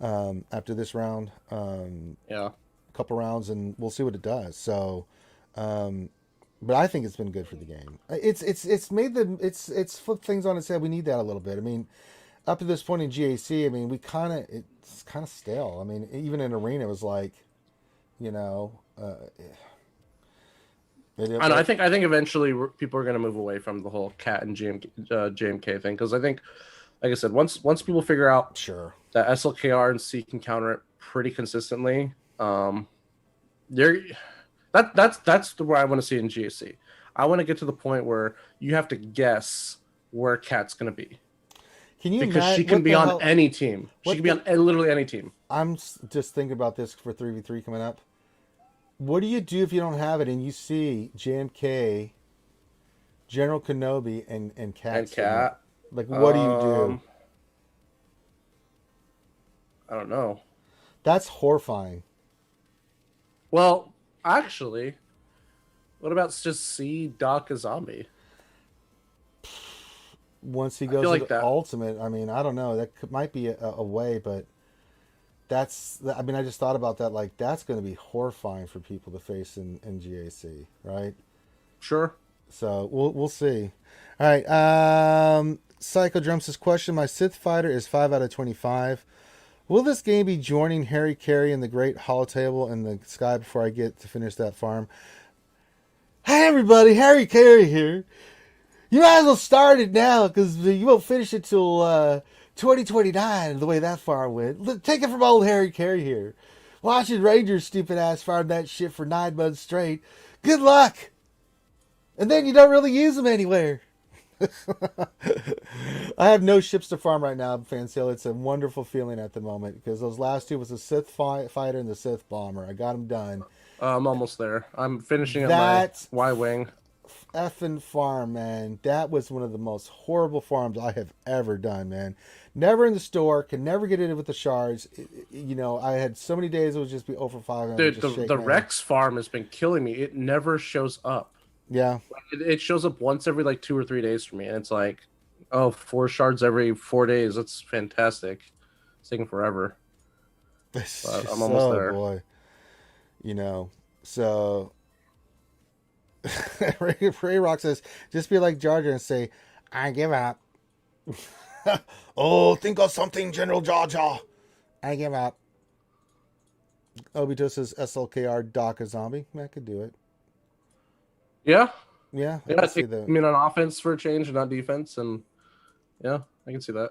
after this round. Yeah. Couple rounds, and we'll see what it does. So, but I think it's been good for the game. It's made it's flipped things on its head. We need that a little bit. I mean, up to this point in GAC, I mean, it's kind of stale. I mean, even in arena, it was like, you know, I know. I think eventually people are going to move away from the whole cat and JMK thing, because I think, like I said, once people figure out sure that SLKR and C can counter it pretty consistently, that's where I want to see in GAC. I want to get to the point where you have to guess where Cat's going to be. Can you because she can be on any team. She can be on literally any team. I'm just thinking about this for 3v3 coming up. What do you do if you don't have it and you see JMK, General Kenobi, and Cat? And Cat. Like, what do you do? I don't know. That's horrifying. Well, actually, what about just see Doc a zombie? Once he goes to the ultimate, I mean, I don't know. That might be a way, but I mean, I just thought about that. Like, that's going to be horrifying for people to face in GAC, right? Sure. So we'll see. All right. Psycho Drums says, question: my Sith fighter is 5 out of 25. Will this game be joining Harry Carey in the Great Holotable in the sky before I get to finish that farm? Hi everybody, Harry Carey here. You might as well start it now, because you won't finish it till 2029, the way that far went. Take it from old Harry Carey here. Watching Rangers stupid ass farm that shit for 9 months straight. Good luck! And then you don't really use them anywhere. I have no ships to farm right now, Fansale. It's a wonderful feeling at the moment, because those last 2 was the Sith fighter and the Sith bomber. I got them done. I'm almost there. I'm finishing up my Y-Wing. Effing farm, man. That was one of the most horrible farms I have ever done, man. Never in the store, can never get in with the shards. I had so many days it would just be over 500. Dude, the Rex farm has been killing me. It never shows up. Yeah. It shows up once every like 2 or 3 days for me, and it's like, 4 shards every 4 days. That's fantastic. It's taking forever. But I'm almost there. Boy. So Ray Rock says, just be like Jar Jar and say, I give up. Oh, think of something, General Jar Jar. I give up. Obito says SLKR Doc a zombie. I could do it. Yeah. Yeah. I see that. I mean, on offense for a change and not defense, and yeah, I can see that.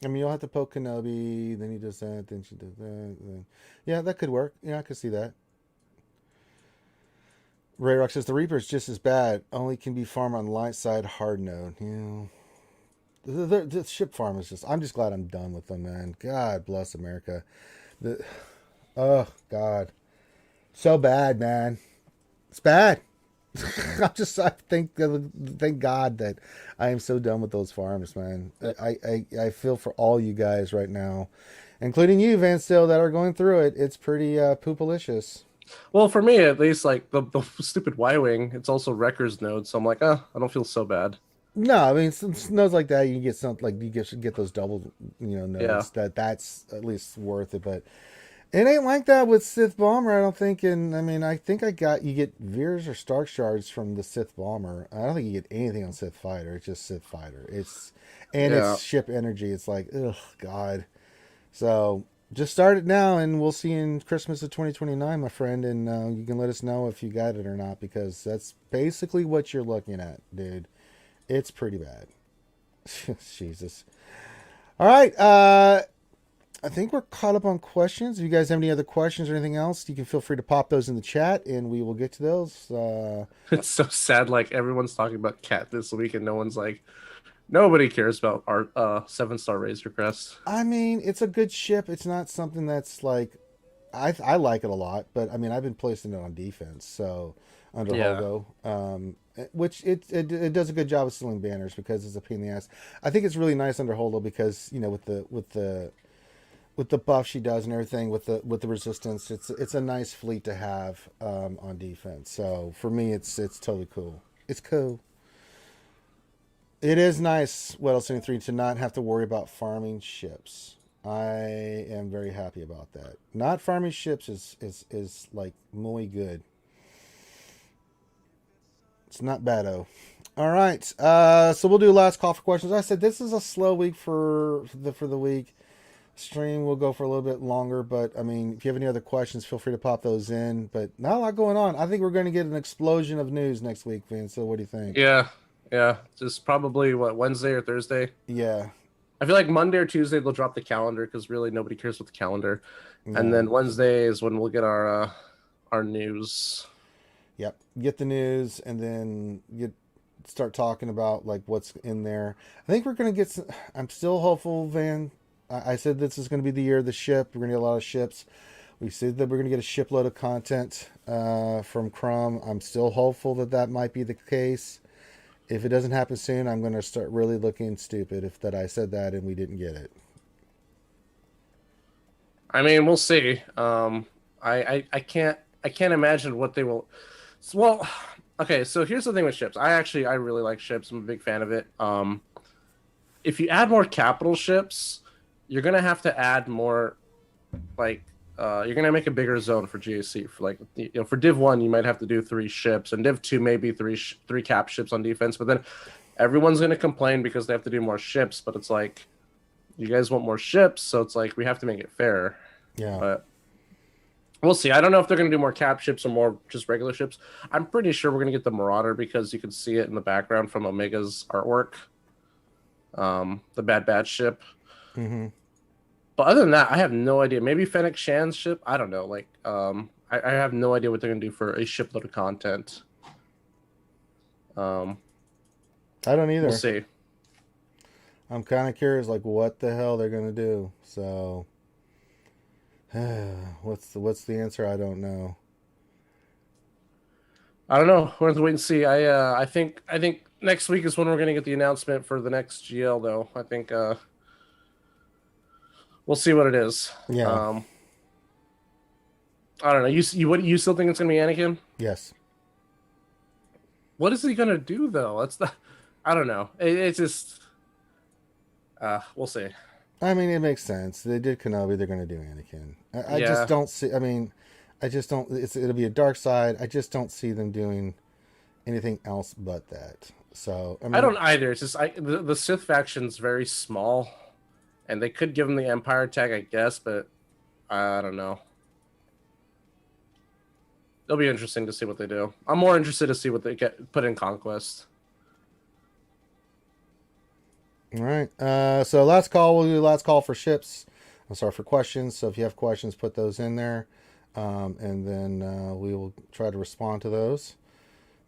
I mean, you'll have to poke Kenobi, then he does that, then she does that. Then... Yeah, that could work. Yeah, I could see that. Ray Rock says the Reaper's just as bad. Only can be farmed on light side hard node. Yeah. The ship farm is just. I'm just glad I'm done with them, man. God bless America. Oh God, so bad, man. It's bad. I thank God that I am so done with those farms, man. I feel for all you guys right now, including you, Van Still, that are going through it. It's pretty poopalicious. Well, for me at least, like the stupid Y-Wing, it's also Wrecker's node, so I'm like, I don't feel so bad. No, I mean, some nodes like that, you get something like you get those double, nodes. Yeah. That's at least worth it, but it ain't like that with Sith Bomber, I don't think. And I mean, I think you get Veers or Stark Shards from the Sith Bomber. I don't think you get anything on Sith Fighter. It's just Sith Fighter. It's ship energy. It's like, ugh, God. So just start it now, and we'll see you in Christmas of 2029, my friend. And you can let us know if you got it or not, because that's basically what you're looking at, dude. It's pretty bad. Jesus. All right. I think we're caught up on questions. If you guys have any other questions or anything else, you can feel free to pop those in the chat, and we will get to those. It's so sad. Like, everyone's talking about Cat this week, and no one's like Nobody cares about our 7-star Razor Crest. I mean, it's a good ship. It's not something that's like I like it a lot, but I mean, I've been placing it on defense, so under Yeah. Holgo, which it does a good job of stealing banners because it's a pain in the ass. I think it's really nice under Holdo because with the buff she does and everything with the resistance, it's a nice fleet to have on defense. So for me, it's totally cool. It's cool. It is nice, Weddle 73, to not have to worry about farming ships. I am very happy about that. Not farming ships is like muy good. It's not bad-o. All right, so we'll do last call for questions. I said this is a slow week for the week. Stream will go for a little bit longer, but I mean, if you have any other questions, feel free to pop those in. But not a lot going on. I think we're going to get an explosion of news next week, Vince. So what do you think? Yeah. Yeah. Just probably Wednesday or Thursday. Yeah. I feel like Monday or Tuesday they'll drop the calendar because really nobody cares about the calendar. No. And then Wednesday is when we'll get our news. Yep. Get the news and then start talking about like what's in there. I think we're going to get some, I'm still hopeful, Van. I said this is going to be the year of the ship. We're going to get a lot of ships. We said that we're going to get a shipload of content from Crumb. I'm still hopeful that might be the case. If it doesn't happen soon, I'm going to start really looking stupid if that I said that and we didn't get it. I mean, we'll see. I can't imagine what they will. Well, okay. So here's the thing with ships. I really like ships. I'm a big fan of it. If you add more capital ships, you're gonna have to add more, like, you're gonna make a bigger zone for GAC. For like, for Div 1, you might have to do 3 ships, and Div 2 maybe three cap ships on defense. But then everyone's gonna complain because they have to do more ships. But it's like, you guys want more ships, so it's like we have to make it fair. Yeah. But we'll see. I don't know if they're gonna do more cap ships or more just regular ships. I'm pretty sure we're gonna get the Marauder because you can see it in the background from Omega's artwork. The Bad Batch ship. Mm-hmm. But other than that, I have no idea. Maybe Fennec Shan's ship. I don't know. Like, I have no idea what they're gonna do for a shipload of content. I don't either. We'll see. I'm kind of curious, like what the hell they're gonna do. So, what's the answer? I don't know. I don't know. We're gonna have to wait and see. I think next week is when we're gonna get the announcement for the next GL. Though I think we'll see what it is. Yeah. I don't know. You still think it's gonna be Anakin? Yes. What is he gonna do though? I don't know. It's just we'll see. I mean, it makes sense. They did Kenobi. They're going to do Anakin. I Yeah. just don't see. I mean, I just don't. It'll be a dark side. I just don't see them doing anything else but that. So I mean, I don't either. It's just the Sith faction's very small, and they could give them the Empire tag, I guess, but I don't know. It'll be interesting to see what they do. I'm more interested to see what they put in Conquest. All right. So last call. We'll do last call for ships. I'm sorry for questions. So if you have questions, put those in there, and then we will try to respond to those.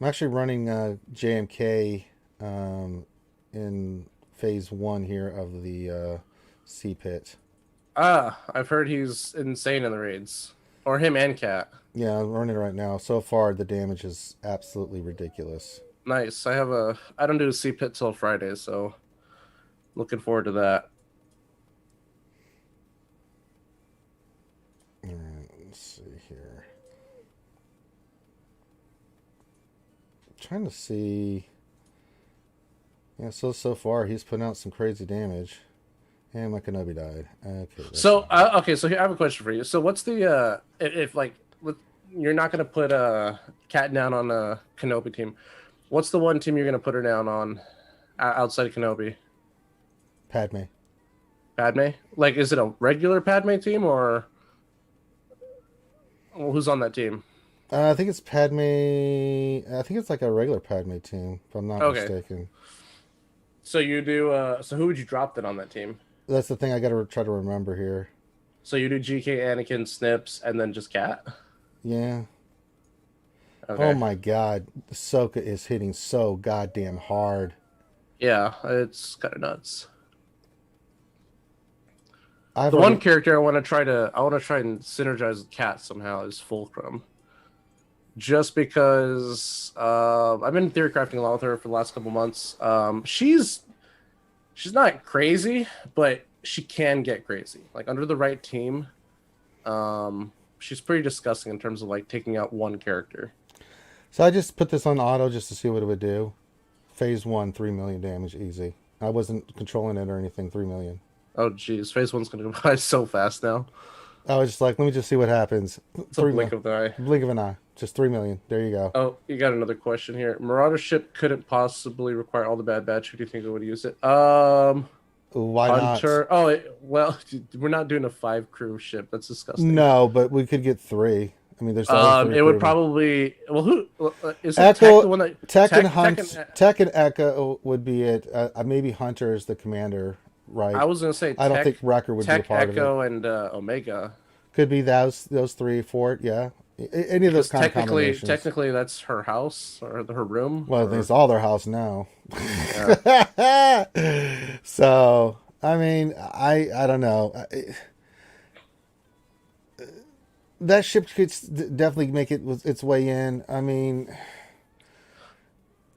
I'm actually running JMK in phase 1 here of the Sea Pit. I've heard he's insane in the raids, or him and Cat. Yeah, I'm running it right now. So far, the damage is absolutely ridiculous. Nice. I don't do a Sea Pit till Friday, so looking forward to that. All right, let's see here. Trying to see. Yeah, so far he's putting out some crazy damage. And my Kenobi died. Okay. So so here, I have a question for you. So what's the if like you're not gonna put Cat down on a Kenobi team? What's the one team you're gonna put her down on outside of Kenobi? Padme. Padme? Like, is it a regular Padme team or who's on that team? I think it's Padme. I think it's like a regular Padme team, if I'm not mistaken. So you do. So who would you drop then on that team? That's the thing I got to try to remember here. So you do GK, Anakin, Snips, and then just Cat. Yeah. Okay. Oh my God, Ahsoka is hitting so goddamn hard. Yeah, it's kind of nuts. I've The already, one character I want to try and synergize with Cat somehow is Fulcrum. Just because I've been theory crafting a lot with her for the last couple months. She's not crazy, but she can get crazy. Like under the right team, she's pretty disgusting in terms of like taking out one character. so I just put this on auto just to see what it would do. Phase 1, 3 million damage, easy. I wasn't controlling it or anything, 3 million. Oh geez, phase one's gonna go by so fast now. I was just like, let me just see what happens. It's a blink of the eye. Blink of an eye. Just 3 million. There you go. Oh, you got another question here. Marauder ship couldn't possibly require all the bad batch. Who do you think would use it? Why Hunter. not? Oh, well, we're not doing a 5 crew ship. That's disgusting. No, but we could get 3. I mean, there's other 3 it would crewmen. probably. Well, who is it? Echo, Tech, the one that Tech and Tech Hunt, Tech and Echo would be it. Maybe Hunter is the commander, right? I was gonna say. I don't think Wrecker would be a Tech, part Echo, of it. and Omega. Could be those 3 for it. Yeah, any of those kind of combinations. Technically, that's her house or her room. Well, or... it's all their house now. Yeah. So, I mean, I don't know. That ship could definitely make its way in. I mean,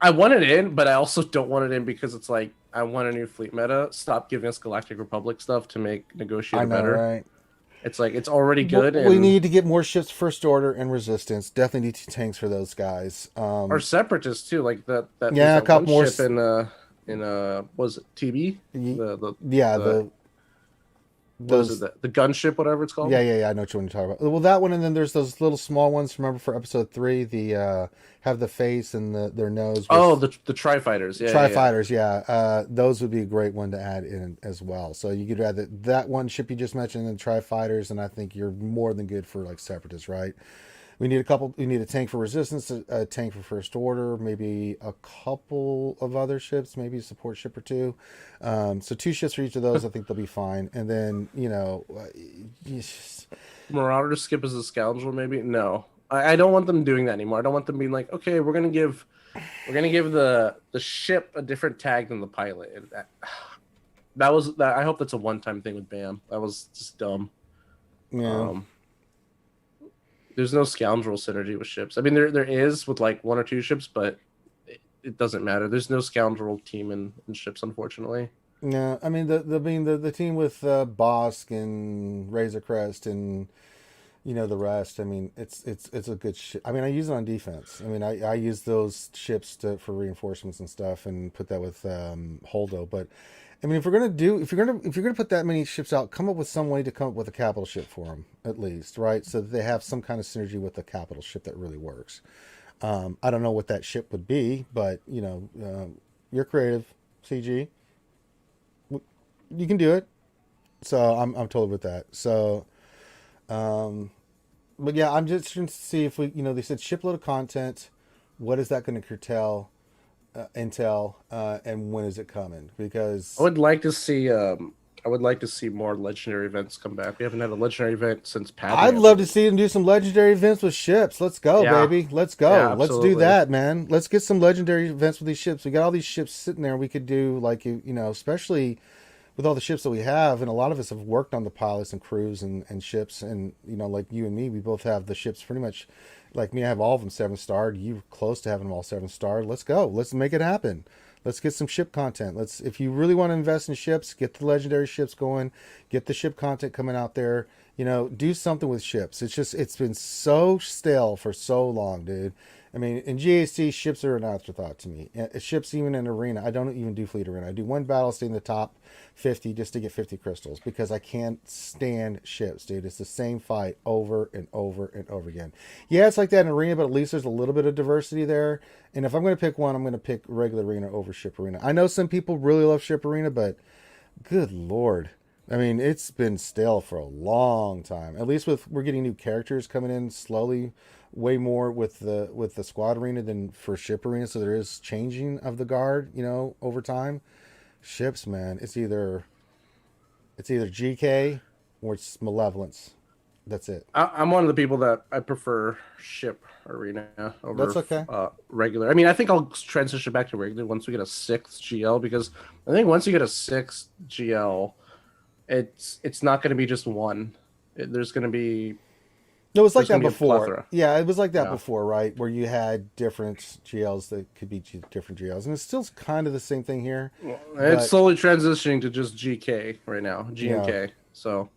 I want it in, but I also don't want it in because it's like I want a new fleet meta. Stop giving us Galactic Republic stuff to make Negotiator better. Right? It's like it's already good. We need to get more ships, First Order and Resistance. Definitely need tanks for those guys. Or Separatists too, like that. Yeah, a couple more ship in was it TB? The gunship, whatever it's called. Yeah. I know what you're talking about. Well, that one, and then there's those little small ones. Remember for episode 3, the have the face and their nose. The Tri-Fighters. Yeah, Tri-Fighters. Yeah. Those would be a great one to add in as well. So you could add that one ship you just mentioned, and Tri-Fighters, and I think you're more than good for like Separatists, right? We need a tank for Resistance, a tank for First Order, maybe a couple of other ships, maybe a support ship or 2. So 2 ships for each of those, I think they'll be fine. And then, Marauder skip as a scoundrel, maybe? No. I don't want them doing that anymore. I don't want them being like, okay, we're gonna give the ship a different tag than the pilot. And that was that. I hope that's a one-time thing with BAM. That was just dumb. Yeah. There's no scoundrel synergy with ships. I mean, there is with like 1 or 2 ships, but it doesn't matter. There's no scoundrel team in ships, unfortunately. Yeah, I mean the team with Bosk and Razor Crest and the rest. I mean, it's a good ship. I mean, I use it on defense. I mean, I use those ships for reinforcements and stuff, and put that with Holdo. But I mean, if you're gonna put that many ships out, come up with some way to come up with a capital ship for them at least, right? So that they have some kind of synergy with the capital ship that really works. I don't know what that ship would be, but you're creative, CG. You can do it. So I'm totally with that. So, but yeah, I'm just trying to see if we, they said shipload of content. What is that going to curtail? Intel, and when is it coming? Because I would like to see more legendary events come back. We haven't had a legendary event since Padme. I'd love to see them do some legendary events with ships. Let's go, baby. Let's go. Yeah, let's do that, man. Let's get some legendary events with these ships. We got all these ships sitting there. We could do especially with all the ships that we have, and a lot of us have worked on the pilots and crews and ships, and like you and me, we both have the ships pretty much. Like me, I have all of them 7-starred. You close to having them all 7-starred. Let's go. Let's make it happen. Let's get some ship content. If you really want to invest in ships, get the legendary ships going. Get the ship content coming out there. Do something with ships. It's been so stale for so long, dude. I mean, in GAC, ships are an afterthought to me. Ships, even in arena, I don't even do fleet arena. I do one battle, stay in the top 50 just to get 50 crystals because I can't stand ships, dude. It's the same fight over and over and over again. Yeah, it's like that in arena, but at least there's a little bit of diversity there. And if I'm going to pick one, I'm going to pick regular arena over ship arena. I know some people really love ship arena, but good Lord. I mean, it's been stale for a long time. At least we're getting new characters coming in slowly, way more with the squad arena than for ship arena. So there is changing of the guard, over time. Ships, man, it's either GK or it's Malevolence. That's it. I'm one of the people that I prefer ship arena over That's okay. Regular. I mean, I think I'll transition back to regular once we get a 6th GL, because I think once you get a 6th GL, it's not going to be just one. There's going to be It was like there's that gonna be a before. plethora. Yeah, it was like that Yeah. before, right? Where you had different GLs that could be different GLs, and it's still kind of the same thing here. It's slowly transitioning to just GK right now, GMK. Yeah. So,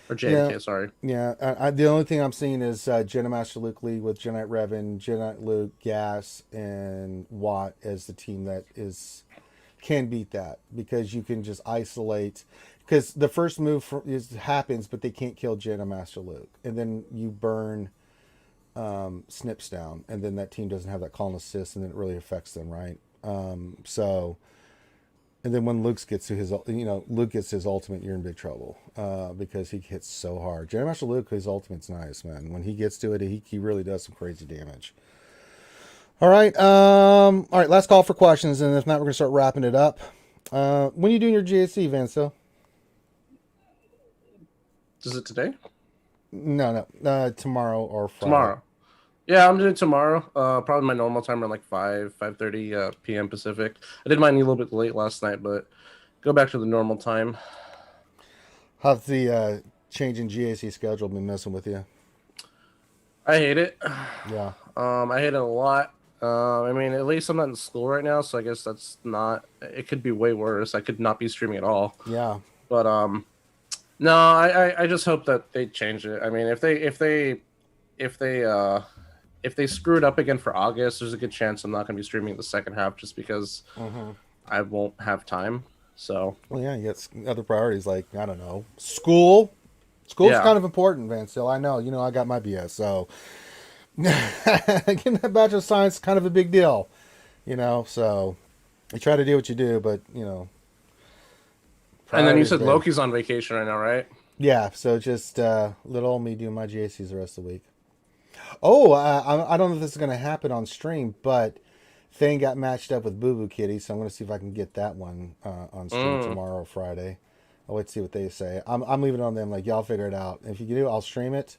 or JMK, sorry. Yeah, the only thing I'm seeing is Jedi Master Luke Lee with Jedi Knight Revan, Jedi Knight Luke, Gas, and Watt as the team that can beat that, because you can just isolate. Because the first move happens, but they can't kill Jedi Master Luke, and then you burn Snips down, and then that team doesn't have that call and assist, and then it really affects them, right? And then when Luke gets to his ultimate, you're in big trouble because he hits so hard. Jedi Master Luke, his ultimate's nice, man. When he gets to it, he really does some crazy damage. All right, last call for questions, and if not, we're gonna start wrapping it up. When are you doing your GAC, Vanso? Is it today? No, tomorrow or Friday. Tomorrow. Yeah, I'm doing it tomorrow. Probably my normal time around like 5:30 p.m. Pacific. I did mine a little bit late last night, but go back to the normal time. How's the change in GAC schedule been messing with you? I hate it. Yeah. I hate it a lot. I mean, at least I'm not in school right now, so I guess that's not. It could be way worse. I could not be streaming at all. Yeah. But no, I just hope that they change it. I mean, if they screw it up again for August, there's a good chance I'm not going to be streaming the second half, just because I won't have time. So. Well, yeah, you got other priorities like, I don't know, school. School's kind of important, Van Still. I know. I got my BS, so getting that Bachelor of Science is kind of a big deal. So you try to do what you do, but And then you said Loki's on vacation right now, right? Yeah, so just little old me doing my GACs the rest of the week. Oh, I don't know if this is going to happen on stream, but Thane got matched up with Boo Boo Kitty, so I'm going to see if I can get that one on stream tomorrow or Friday. I'll wait to see what they say. I'm leaving it on them, like, y'all figure it out. If you do, I'll stream it.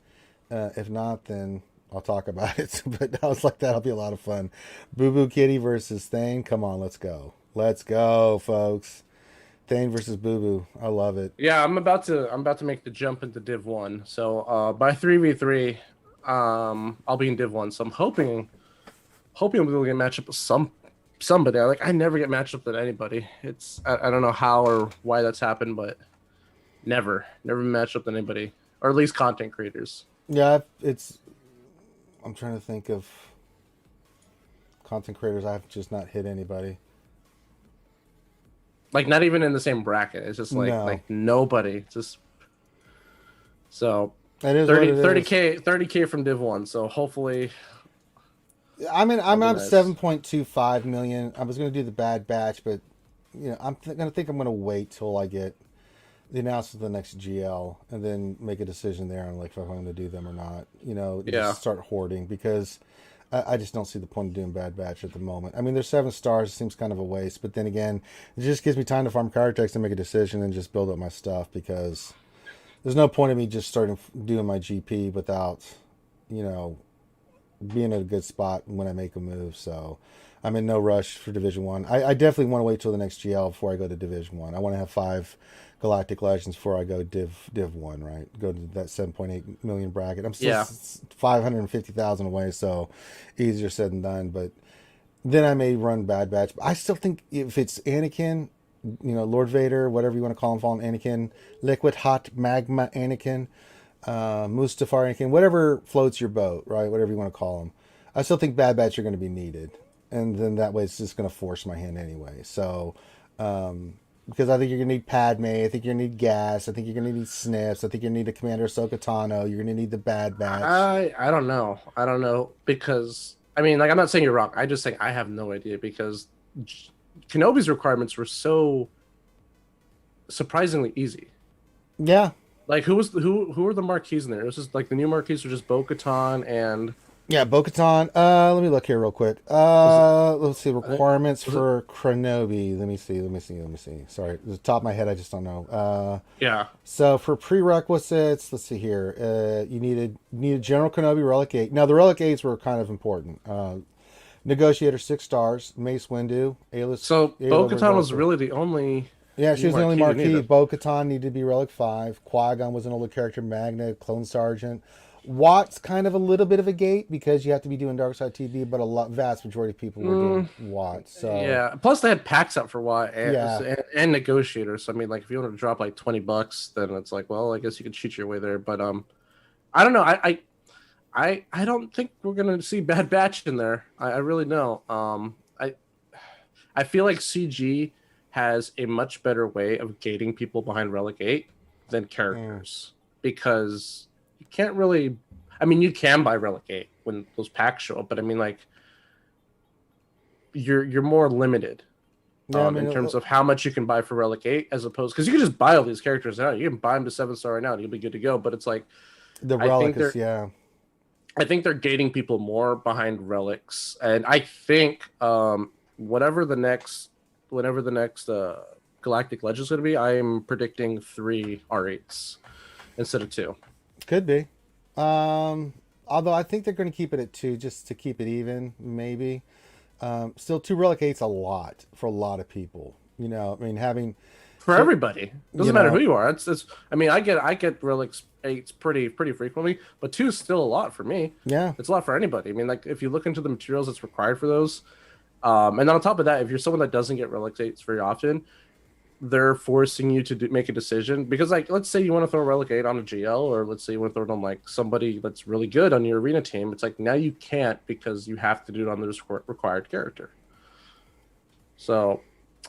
If not, then I'll talk about it. But I was like, that'll be a lot of fun. Boo Boo Kitty versus Thane. Come on, let's go. Let's go, folks. Thane versus Boo Boo. I love it. Yeah, I'm about to make the jump into Div 1. So by 3v3, I'll be in Div 1. So I'm hoping we'll be able to get matched up with somebody. I never get matched up with anybody. I don't know how or why that's happened, but never matched up with anybody, or at least content creators. Yeah, I'm trying to think of content creators. I've just not hit anybody. Like, not even in the same bracket. It's just like nobody. Just so it is 30K from Div 1. So hopefully. I mean, I'm at 7.25 million. I was going to do the Bad Batch, but I'm going to wait till I get the announcement of the next GL and then make a decision there on if I'm going to do them or not. Just start hoarding, because I just don't see the point of doing Bad Batch at the moment. I mean, there's 7 stars. It seems kind of a waste, but then again, it just gives me time to farm card text and make a decision and just build up my stuff, because there's no point of me just starting doing my GP without, being at a good spot when I make a move. So I'm in no rush for Division 1. I definitely want to wait till the next GL before I go to Division 1. I want to have 5 Galactic Legends before I go Div 1, right? Go to that 7.8 million bracket. I'm still 550,000 away, so easier said than done. But then I may run Bad Batch. But I still think if it's Anakin, Lord Vader, whatever you want to call him, fallen Anakin, Liquid Hot Magma Anakin, Mustafar Anakin, whatever floats your boat, right? Whatever you want to call them. I still think Bad Batch are going to be needed. And then that way it's just going to force my hand anyway. So, because I think you're going to need Padme. I think you're going to need Gas. I think you're going to need Snips. I think you're going to need the Commander Ahsoka Tano. You're going to need the Bad Batch. I don't know. Because, I mean, I'm not saying you're wrong. I just think I have no idea, because Kenobi's requirements were so surprisingly easy. Yeah. Who were the marquees in there? It was just the new marquees were just Bo-Katan and Yeah, Bo-Katan. Let me look here real quick. Let's see requirements for Kronobi. Let me see. Sorry, the top of my head, I just don't know. Yeah. So for prerequisites, let's see here. You needed General Kenobi Relic 8. Now the Relic 8s were kind of important. Negotiator 6 stars, Mace Windu, A-list. So A-list Bo-Katan was Relic. really the only. Yeah, she was the only marquee. needed. Bo-Katan needed to be Relic 5. Qui-Gon was an older character. Magnet, Clone Sergeant. Watt's kind of a little bit of a gate because you have to be doing Darkside TV, but vast majority of people were doing Watt. So Yeah. Plus, they had packs out for Watt and, Yeah. and Negotiator. So I mean, like, if you wanted to drop like $20, then it's like, well, I guess you could cheat your way there. But I don't know. I don't think we're gonna see Bad Batch in there. I really don't. I feel like CG has a much better way of gating people behind Relic 8 than characters because you can't really. I mean, you can buy Relic 8 when those packs show up, but I mean, like, you're more limited in terms of how much you can buy for Relic 8 as opposed because you can just buy all these characters now. You can buy them to 7-star right now and you'll be good to go. But it's like the Relic is I think they're gating people more behind relics, and I think whenever the next Galactic Legend is going to be, I am predicting 3 R8s instead of 2. Could be. Although I think they're going to keep it at 2 just to keep it even, maybe. Still, 2 Relic 8's a lot for a lot of people. You know, I mean, having for everybody doesn't matter who you are. It's I mean, I get Relic 8s pretty frequently, but 2 is still a lot for me. Yeah, it's a lot for anybody. I mean, like, if you look into the materials that's required for those, and then on top of that, if you're someone that doesn't get Relic 8s very often, they're forcing you to make a decision because, like, let's say you want to throw a Relic 8 on a GL, or let's say you want to throw it on like somebody that's really good on your arena team. It's like now you can't because you have to do it on the required character. So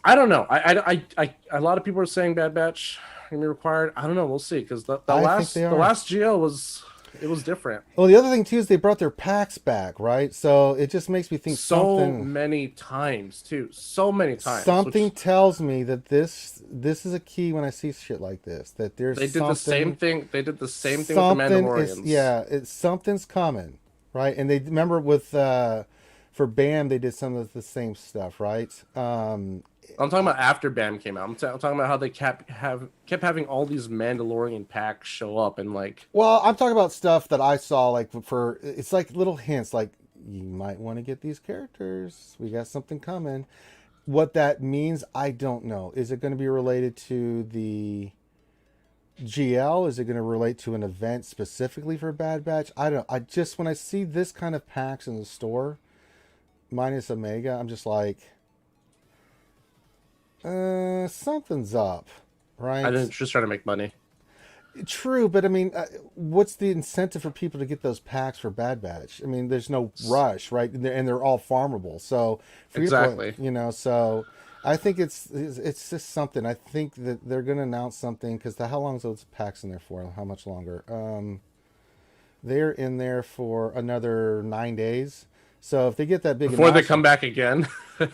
I don't know. I a lot of people are saying Bad Batch gonna be required. I don't know. We'll see because the last GL was different. Well, the other thing too is they brought their packs back, right? So it just makes me think so many times. Something tells me that this is a key when I see shit like this. That there's they did the same thing. They did the same thing with the Mandalorians. Something's coming, right? And they remember with for BAM they did some of the same stuff, right? I'm talking about after BAM came out. I'm talking about how they kept having all these Mandalorian packs show up and like. Well, I'm talking about stuff that I saw like for it's like little hints like you might want to get these characters. We got something coming. What that means, I don't know. Is it going to be related to the GL? Is it going to relate to an event specifically for Bad Batch? I don't. I just when I see this kind of packs in the store, minus Omega, I'm just like. Something's up, right? I didn't just try to make money. True, but I mean, what's the incentive for people to get those packs for Bad Batch? I mean, there's no rush, right? And they're all farmable, so exactly. So I think it's just something. I think that they're going to announce something because how long is those packs in there for? How much longer? They're in there for another 9 days. So if they get that big before they come back again.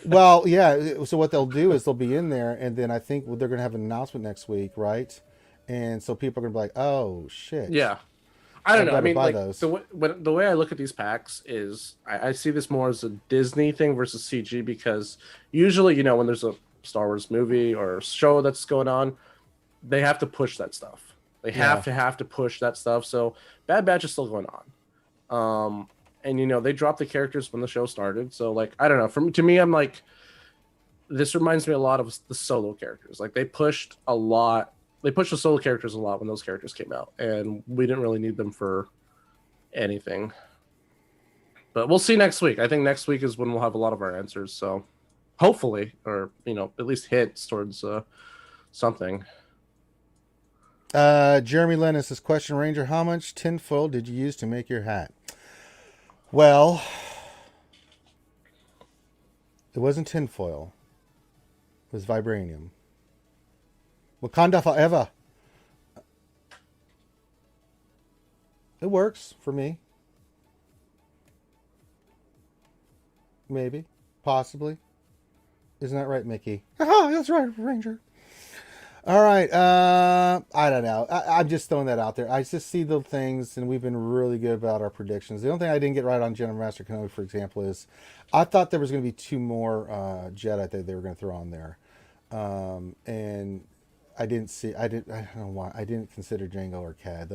Well, yeah. So what they'll do is they'll be in there, and then I think they're going to have an announcement next week, right? And so people are going to be like, "Oh shit!" Yeah, I don't know. I mean, like the way I look at these packs is I see this more as a Disney thing versus CG because usually, when there's a Star Wars movie or show that's going on, they have to push that stuff. They have to push that stuff. So Bad Batch is still going on. And they dropped the characters when the show started. So like I don't know. To me, I'm like, this reminds me a lot of the solo characters. Like they pushed a lot. They pushed the solo characters a lot when those characters came out, and we didn't really need them for anything. But we'll see next week. I think next week is when we'll have a lot of our answers. So hopefully, or at least hints towards something. Jeremy Lennis says, question Ranger, how much tinfoil did you use to make your hat? Well, it wasn't tinfoil. It was vibranium. Wakanda forever. It works for me. Maybe. Possibly. Isn't that right, Mickey? Ah, that's right, Ranger. All right. I don't know. I'm just throwing that out there. I just see the things, and we've been really good about our predictions. The only thing I didn't get right on Jedi Master Kenobi, for example, is I thought there was going to be two more Jedi that they were going to throw on there, and I didn't see. I don't know why. I didn't consider Django or Cad.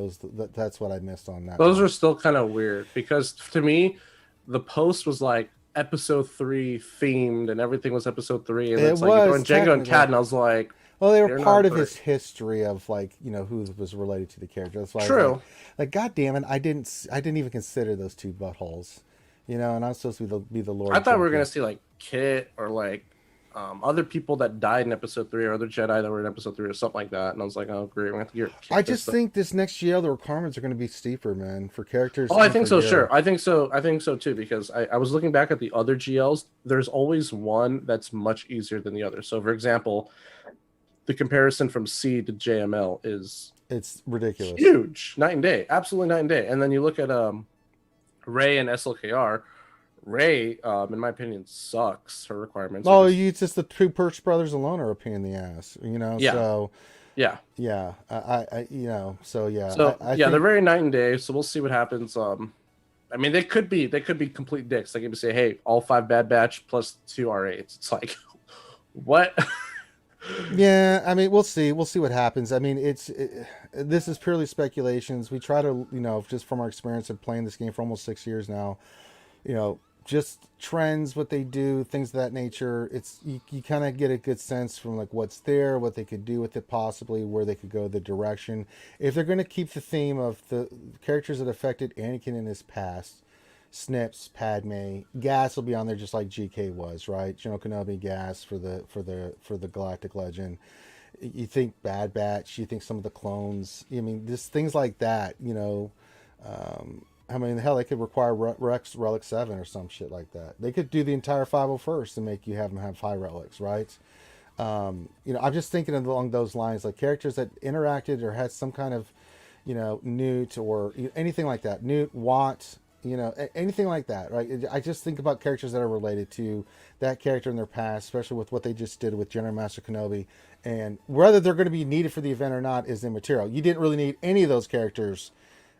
That's what I missed on that. Those one. are still kind of weird because to me, the post was like episode 3 themed and everything was episode 3. And It it's like you're was doing Django and technically. Cat, and I was like, Well, they were they're part not of three. his history of like who was related to the character. That's why I was True. like, God damn it, I didn't even consider those two buttholes, and I'm supposed to be the Lord. I thought we were Jedi. gonna see like Kit or like other people that died in episode 3 or other Jedi that were in episode 3 or something like that. And I was like, oh great, we're gonna have to get. I just think this next GL the requirements are going to be steeper, man, for characters. Oh, I and think for so. gear. Sure, I think so. I think so too because I was looking back at the other GLs. There's always one that's much easier than the other. So, for example, the comparison from C to JML is It's ridiculous. huge, night and day, absolutely night and day. And then you look at Ray and SLKR. Ray, in my opinion, sucks her requirements. Oh, because- it's just the two Perch brothers alone are a pain in the ass, Yeah. So yeah. yeah, so yeah. So I yeah, think, they're very night and day. So we'll see what happens. I mean, they could be complete dicks. They could say, hey, all 5 Bad Batch plus 2 R8s. It's like, what? Yeah, I mean, we'll see what happens. I mean, this is purely speculations. We try to, just from our experience of playing this game for almost 6 years now, just trends, what they do, things of that nature. It's you kind of get a good sense from like what's there, what they could do with it, possibly where they could go, the direction. If they're going to keep the theme of the characters that affected Anakin in his past, Snips, Padme, Gas will be on there just like GK was, right? General Kenobi, Gas for the Galactic Legend. You think Bad Batch, you think some of the clones. I mean, just things like that. I mean, the hell, they could require Rex Relic 7 or some shit like that. They could do the entire 501st and make you have them have 5 relics, right? I'm just thinking along those lines, like characters that interacted or had some kind of, Newt or anything like that. Newt, Watt, anything like that, right? I just think about characters that are related to that character in their past, especially with what they just did with General Master Kenobi. And whether they're going to be needed for the event or not is immaterial. You didn't really need any of those characters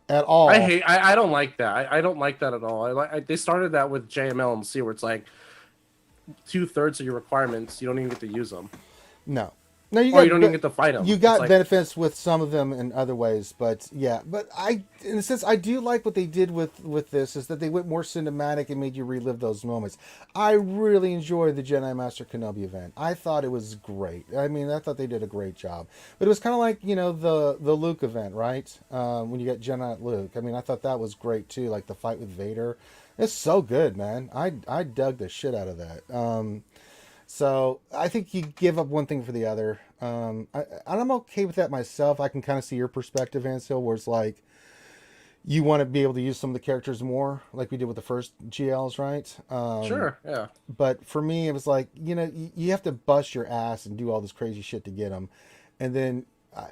at all. I don't like that. I don't like that at all. They started that with JML and C, where it's like 2/3 of your requirements you don't even get to use them. No, Or you don't even get to fight them. You got It's like, benefits with some of them in other ways, but yeah. But in a sense, I do like what they did with this is that they went more cinematic and made you relive those moments. I really enjoyed the Jedi Master Kenobi event. I thought it was great. I mean, I thought they did a great job. But it was kind of like the Luke event, right? When you got Jedi Luke. I mean, I thought that was great too. Like the fight with Vader. It's so good, man. I dug the shit out of that. So I think you give up one thing for the other. I'm okay with that myself. I can kind of see your perspective, Ansel, where it's like you want to be able to use some of the characters more, like we did with the first GLs, right? sure, yeah. But for me, it was like you have to bust your ass and do all this crazy shit to get them, and then.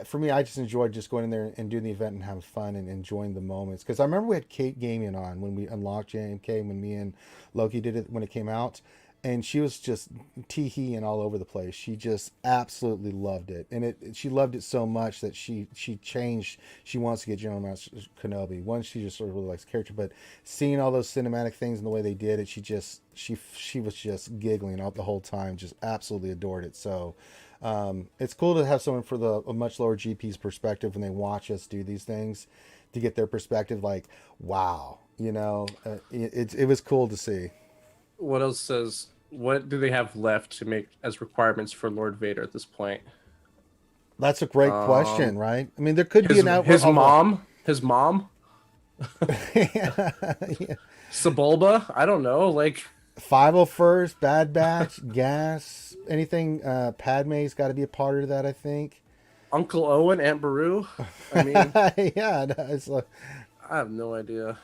For me, I just enjoyed just going in there and doing the event and having fun and enjoying the moments. Because I remember we had Kate Gaming on when we unlocked JMK, when me and Loki did it when it came out. And she was just tee-heeing all over the place. She just absolutely loved it. And she loved it so much that she changed. She wants to get General Master Kenobi. One, she just sort of really likes the character. But seeing all those cinematic things and the way they did it, she was just giggling out the whole time. Just absolutely adored it. So... it's cool to have someone for a much lower GP's perspective when they watch us do these things to get their perspective. Like, wow, it was cool to see. What else says? What do they have left to make as requirements for Lord Vader at this point? That's a great question, right? I mean, there could be His, an outlet. his mom, Yeah. Sebulba. I don't know. Like 501st, Bad Batch, Gas, anything. Padme's got to be a part of that, I think. Uncle Owen, Aunt Beru. I mean, Yeah, it's like. I have no idea.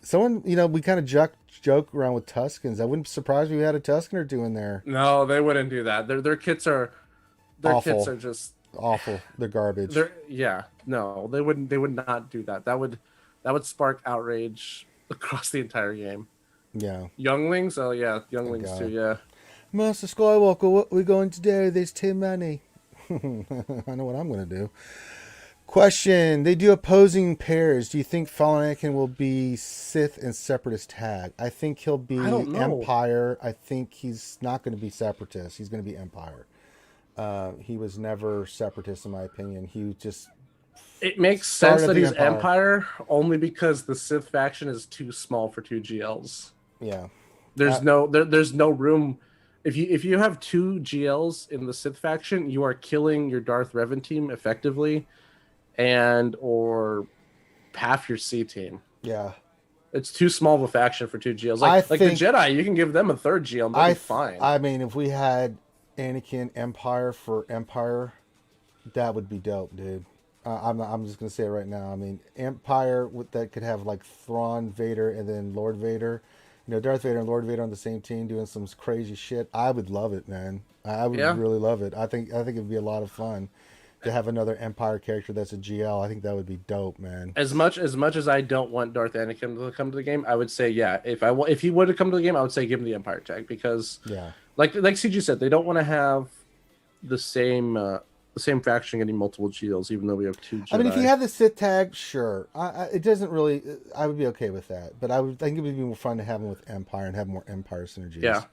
Someone, we kind of joke around with Tuskens. I wouldn't surprise me if we had a Tusken or two in there. No, they wouldn't do that. Their kits are Awful. kits are just Awful. They're garbage. No, they wouldn't. They would not do that. That would spark outrage across the entire game. Yeah. Younglings, oh yeah, younglings God. too. Yeah. Master Skywalker, what are we going to do? There's too many. I know what I'm going to do. Question: they do opposing pairs. Do you think Fallen Anakin will be Sith and Separatist tag? I think he'll be I don't know. Empire. I think he's not going to be Separatist. He's going to be Empire. He was never Separatist, in my opinion. He just... It makes sense that he's Empire only because the Sith faction is too small for 2 GLs. Yeah. There's no room. If you have 2 GLs in the Sith faction, you are killing your Darth Revan team effectively, and or half your C team. Yeah. It's too small of a faction for 2 GLs. Like the Jedi, you can give them a 3rd GL and they'll be fine. I mean, if we had Anakin Empire for Empire, that would be dope, dude. I'm just gonna say it right now. I mean, Empire that could have like Thrawn, Vader, and then Lord Vader. You know, Darth Vader and Lord Vader on the same team doing some crazy shit. I would love it, man. I would really love it. I think it'd be a lot of fun to have another Empire character that's a GL. I think that would be dope, man. As much as I don't want Darth Anakin to come to the game, I would say if he would have come to the game, I would say give him the Empire tag because like CG said, they don't want to have the same faction getting multiple GLs, even though we have 2 Jedi. I mean, if you have the Sith tag, sure. It doesn't really... I would be okay with that. But I think it would be more fun to have them with Empire and have more Empire synergies. Yeah.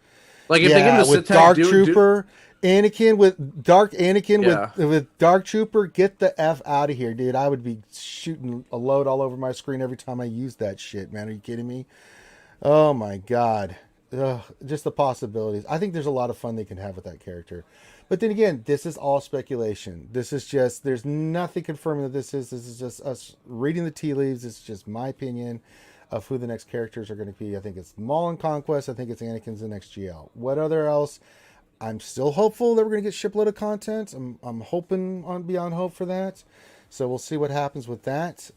Like if they give the Sith tag... Dark Trooper, Anakin with... Dark Anakin with Dark Trooper, get the F out of here, dude. I would be shooting a load all over my screen every time I use that shit, man. Are you kidding me? Oh, my God. Ugh, just the possibilities. I think there's a lot of fun they can have with that character. But then again, this is all speculation. This is just, there's nothing confirming that this is just us reading the tea leaves. It's just my opinion of who the next characters are going to be. I think it's Maul in Conquest. I think it's Anakin's the next GL. What other else? I'm still hopeful that we're going to get shipload of content. I'm hoping on beyond hope for that. So we'll see what happens with that.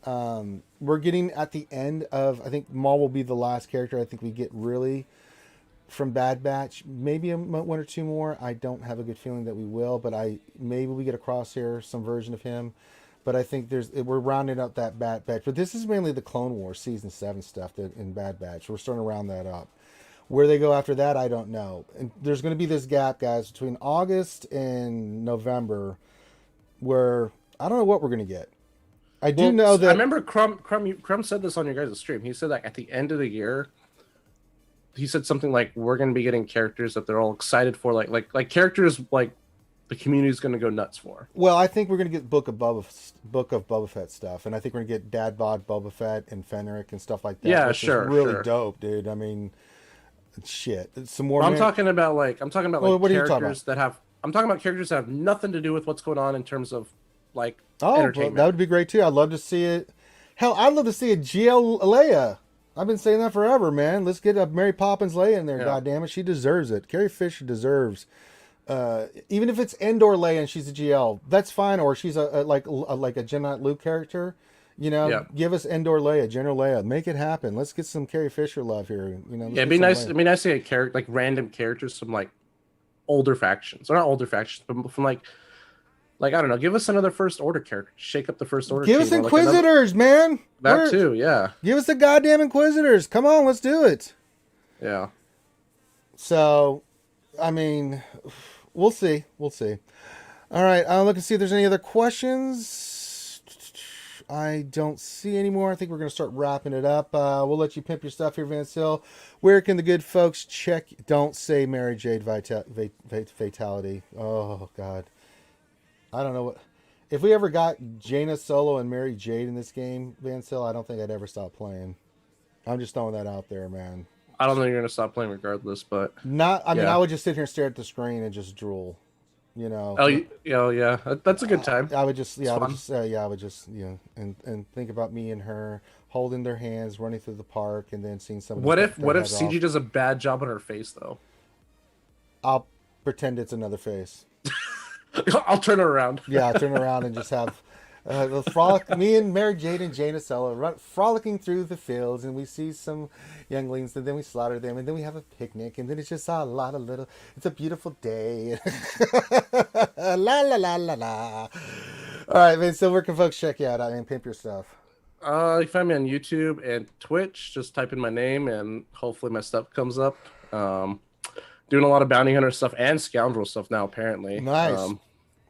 We're getting at the end of, I think Maul will be the last character I think we get really from Bad Batch. Maybe 1 or 2 more. I don't have a good feeling that we will, but maybe we get a Crosshair, some version of him. But I think we're rounding up that Bad Batch. But this is mainly the Clone Wars Season 7 stuff in Bad Batch. We're starting to round that up. Where they go after that, I don't know. And there's going to be this gap, guys, between August and November where I don't know what we're going to get. I do know that... I remember Crumb said this on your guys' stream. He said that at the end of the year, he said something like, we're going to be getting characters that they're all excited for, like characters like the community's going to go nuts for. Well, I think we're going to get Book of Boba Fett stuff, and I think we're going to get Dad Bod Boba Fett and Fennec and stuff like that. Yeah, which sure, is really dope, dude. I mean, shit. Some more. I'm talking about what are characters you talking about? that have. I'm talking about characters that have nothing to do with what's going on in terms of like Well, entertainment. that would be great too. I'd love to see it. Hell, I'd love to see a GL Leia. I've been saying that forever, man. Let's get a Mary Poppins Leia in there. Yeah. God damn it, she deserves it. Carrie Fisher deserves. Even if it's Endor Leia and she's a GL, that's fine. Or she's like a Jedi Knight Luke character. You know, give us Endor Leia, General Leia. Make it happen. Let's get some Carrie Fisher love here. You know, it'd be nice. It'd be nice to get character like random characters from like older factions, or not older factions, but from like I don't know. Give us another First Order character. Shake up the First Order. Give us Inquisitors, man. That too, yeah. Give us the goddamn Inquisitors. Come on, let's do it. Yeah. So, I mean, we'll see. We'll see. All right, I'll look and see if there's any other questions. I don't see any more. I think we're going to start wrapping it up. We'll let you pimp your stuff here, Vance Hill. Where can the good folks check? Don't say Mary Jade Fatality. Oh, God. I don't know what... If we ever got Jaina Solo and Mary Jade in this game, Vance Hill, I don't think I'd ever stop playing. I'm just throwing that out there, man. I don't think you're going to stop playing regardless, but... I mean, I would just sit here and stare at the screen and just drool. You know. Oh yeah, that's a good time. I would just, and think about me and her holding their hands, running through the park, and then seeing some. What if CG does a bad job on her face though? I'll pretend it's another face. I'll turn her around. Yeah, I'll turn around and just have the frolic. Me and Mary Jade and Jaina Solo frolicking through the fields, and we see some younglings, and then we slaughter them, and then we have a picnic, and then it's just a lot of little. It's a beautiful day. La la la la la. All right, man. So where can folks check you out? I mean, pimp your stuff. You can find me on YouTube and Twitch. Just type in my name, and hopefully my stuff comes up. Doing a lot of bounty hunter stuff and scoundrel stuff now, apparently. Nice.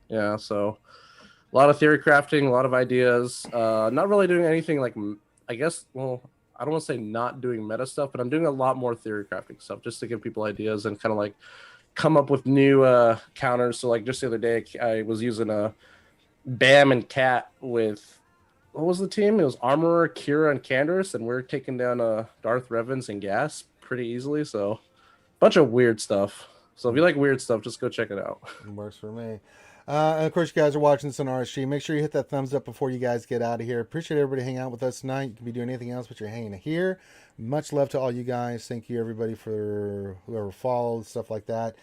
Yeah, so a lot of theory crafting, a lot of ideas. Not really doing anything like, I guess, well, I don't want to say not doing meta stuff, but I'm doing a lot more theory crafting stuff just to give people ideas and kind of like come up with new counters. So like just the other day, I was using a Bam and Cat with, what was the team? It was Armorer, Kira, and Candace, and we're taking down Darth Revens and Gas pretty easily. So a bunch of weird stuff. So if you like weird stuff, just go check it out. It works for me. And of course, you guys are watching this on RSG. Make sure you hit that thumbs up before you guys get out of here. Appreciate everybody hanging out with us tonight. You can be doing anything else, but you're hanging here. Much love to all you guys. Thank you, everybody, for whoever followed, stuff like that.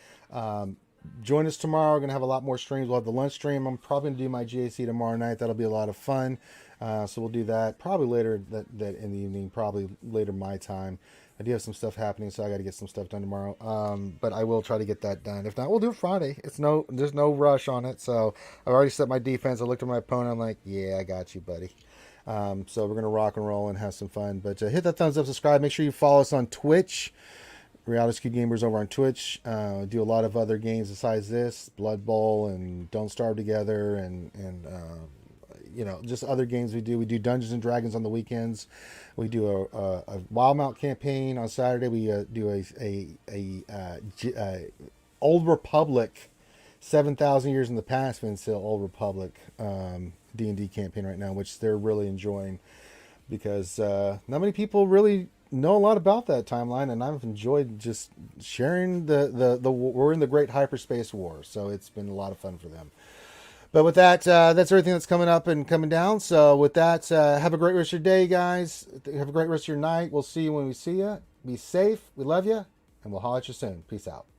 Join us tomorrow. We're going to have a lot more streams. We'll have the lunch stream. I'm probably going to do my GAC tomorrow night. That'll be a lot of fun. So we'll do that probably later that in the evening, probably later my time. I do have some stuff happening, so I got to get some stuff done tomorrow. But I will try to get that done. If not, we'll do it Friday. There's no rush on it. So I've already set my defense. I looked at my opponent. I'm like, yeah, I got you, buddy. So we're gonna rock and roll and have some fun. But hit that thumbs up, subscribe. Make sure you follow us on Twitch. Reality Q Gamers over on Twitch. Do a lot of other games besides this, Blood Bowl and Don't Starve Together, and just other games we do. We do Dungeons and Dragons on the weekends. We do a Wild Mount campaign on Saturday. We do a Old Republic, 7,000 years in the past, been still Old Republic D&D campaign right now, which they're really enjoying because not many people really know a lot about that timeline, and I've enjoyed just sharing the we're in the Great Hyperspace War, so it's been a lot of fun for them. But with that, that's everything that's coming up and coming down. So with that, have a great rest of your day, guys. Have a great rest of your night. We'll see you when we see you. Be safe. We love you, and we'll holler at you soon. Peace out.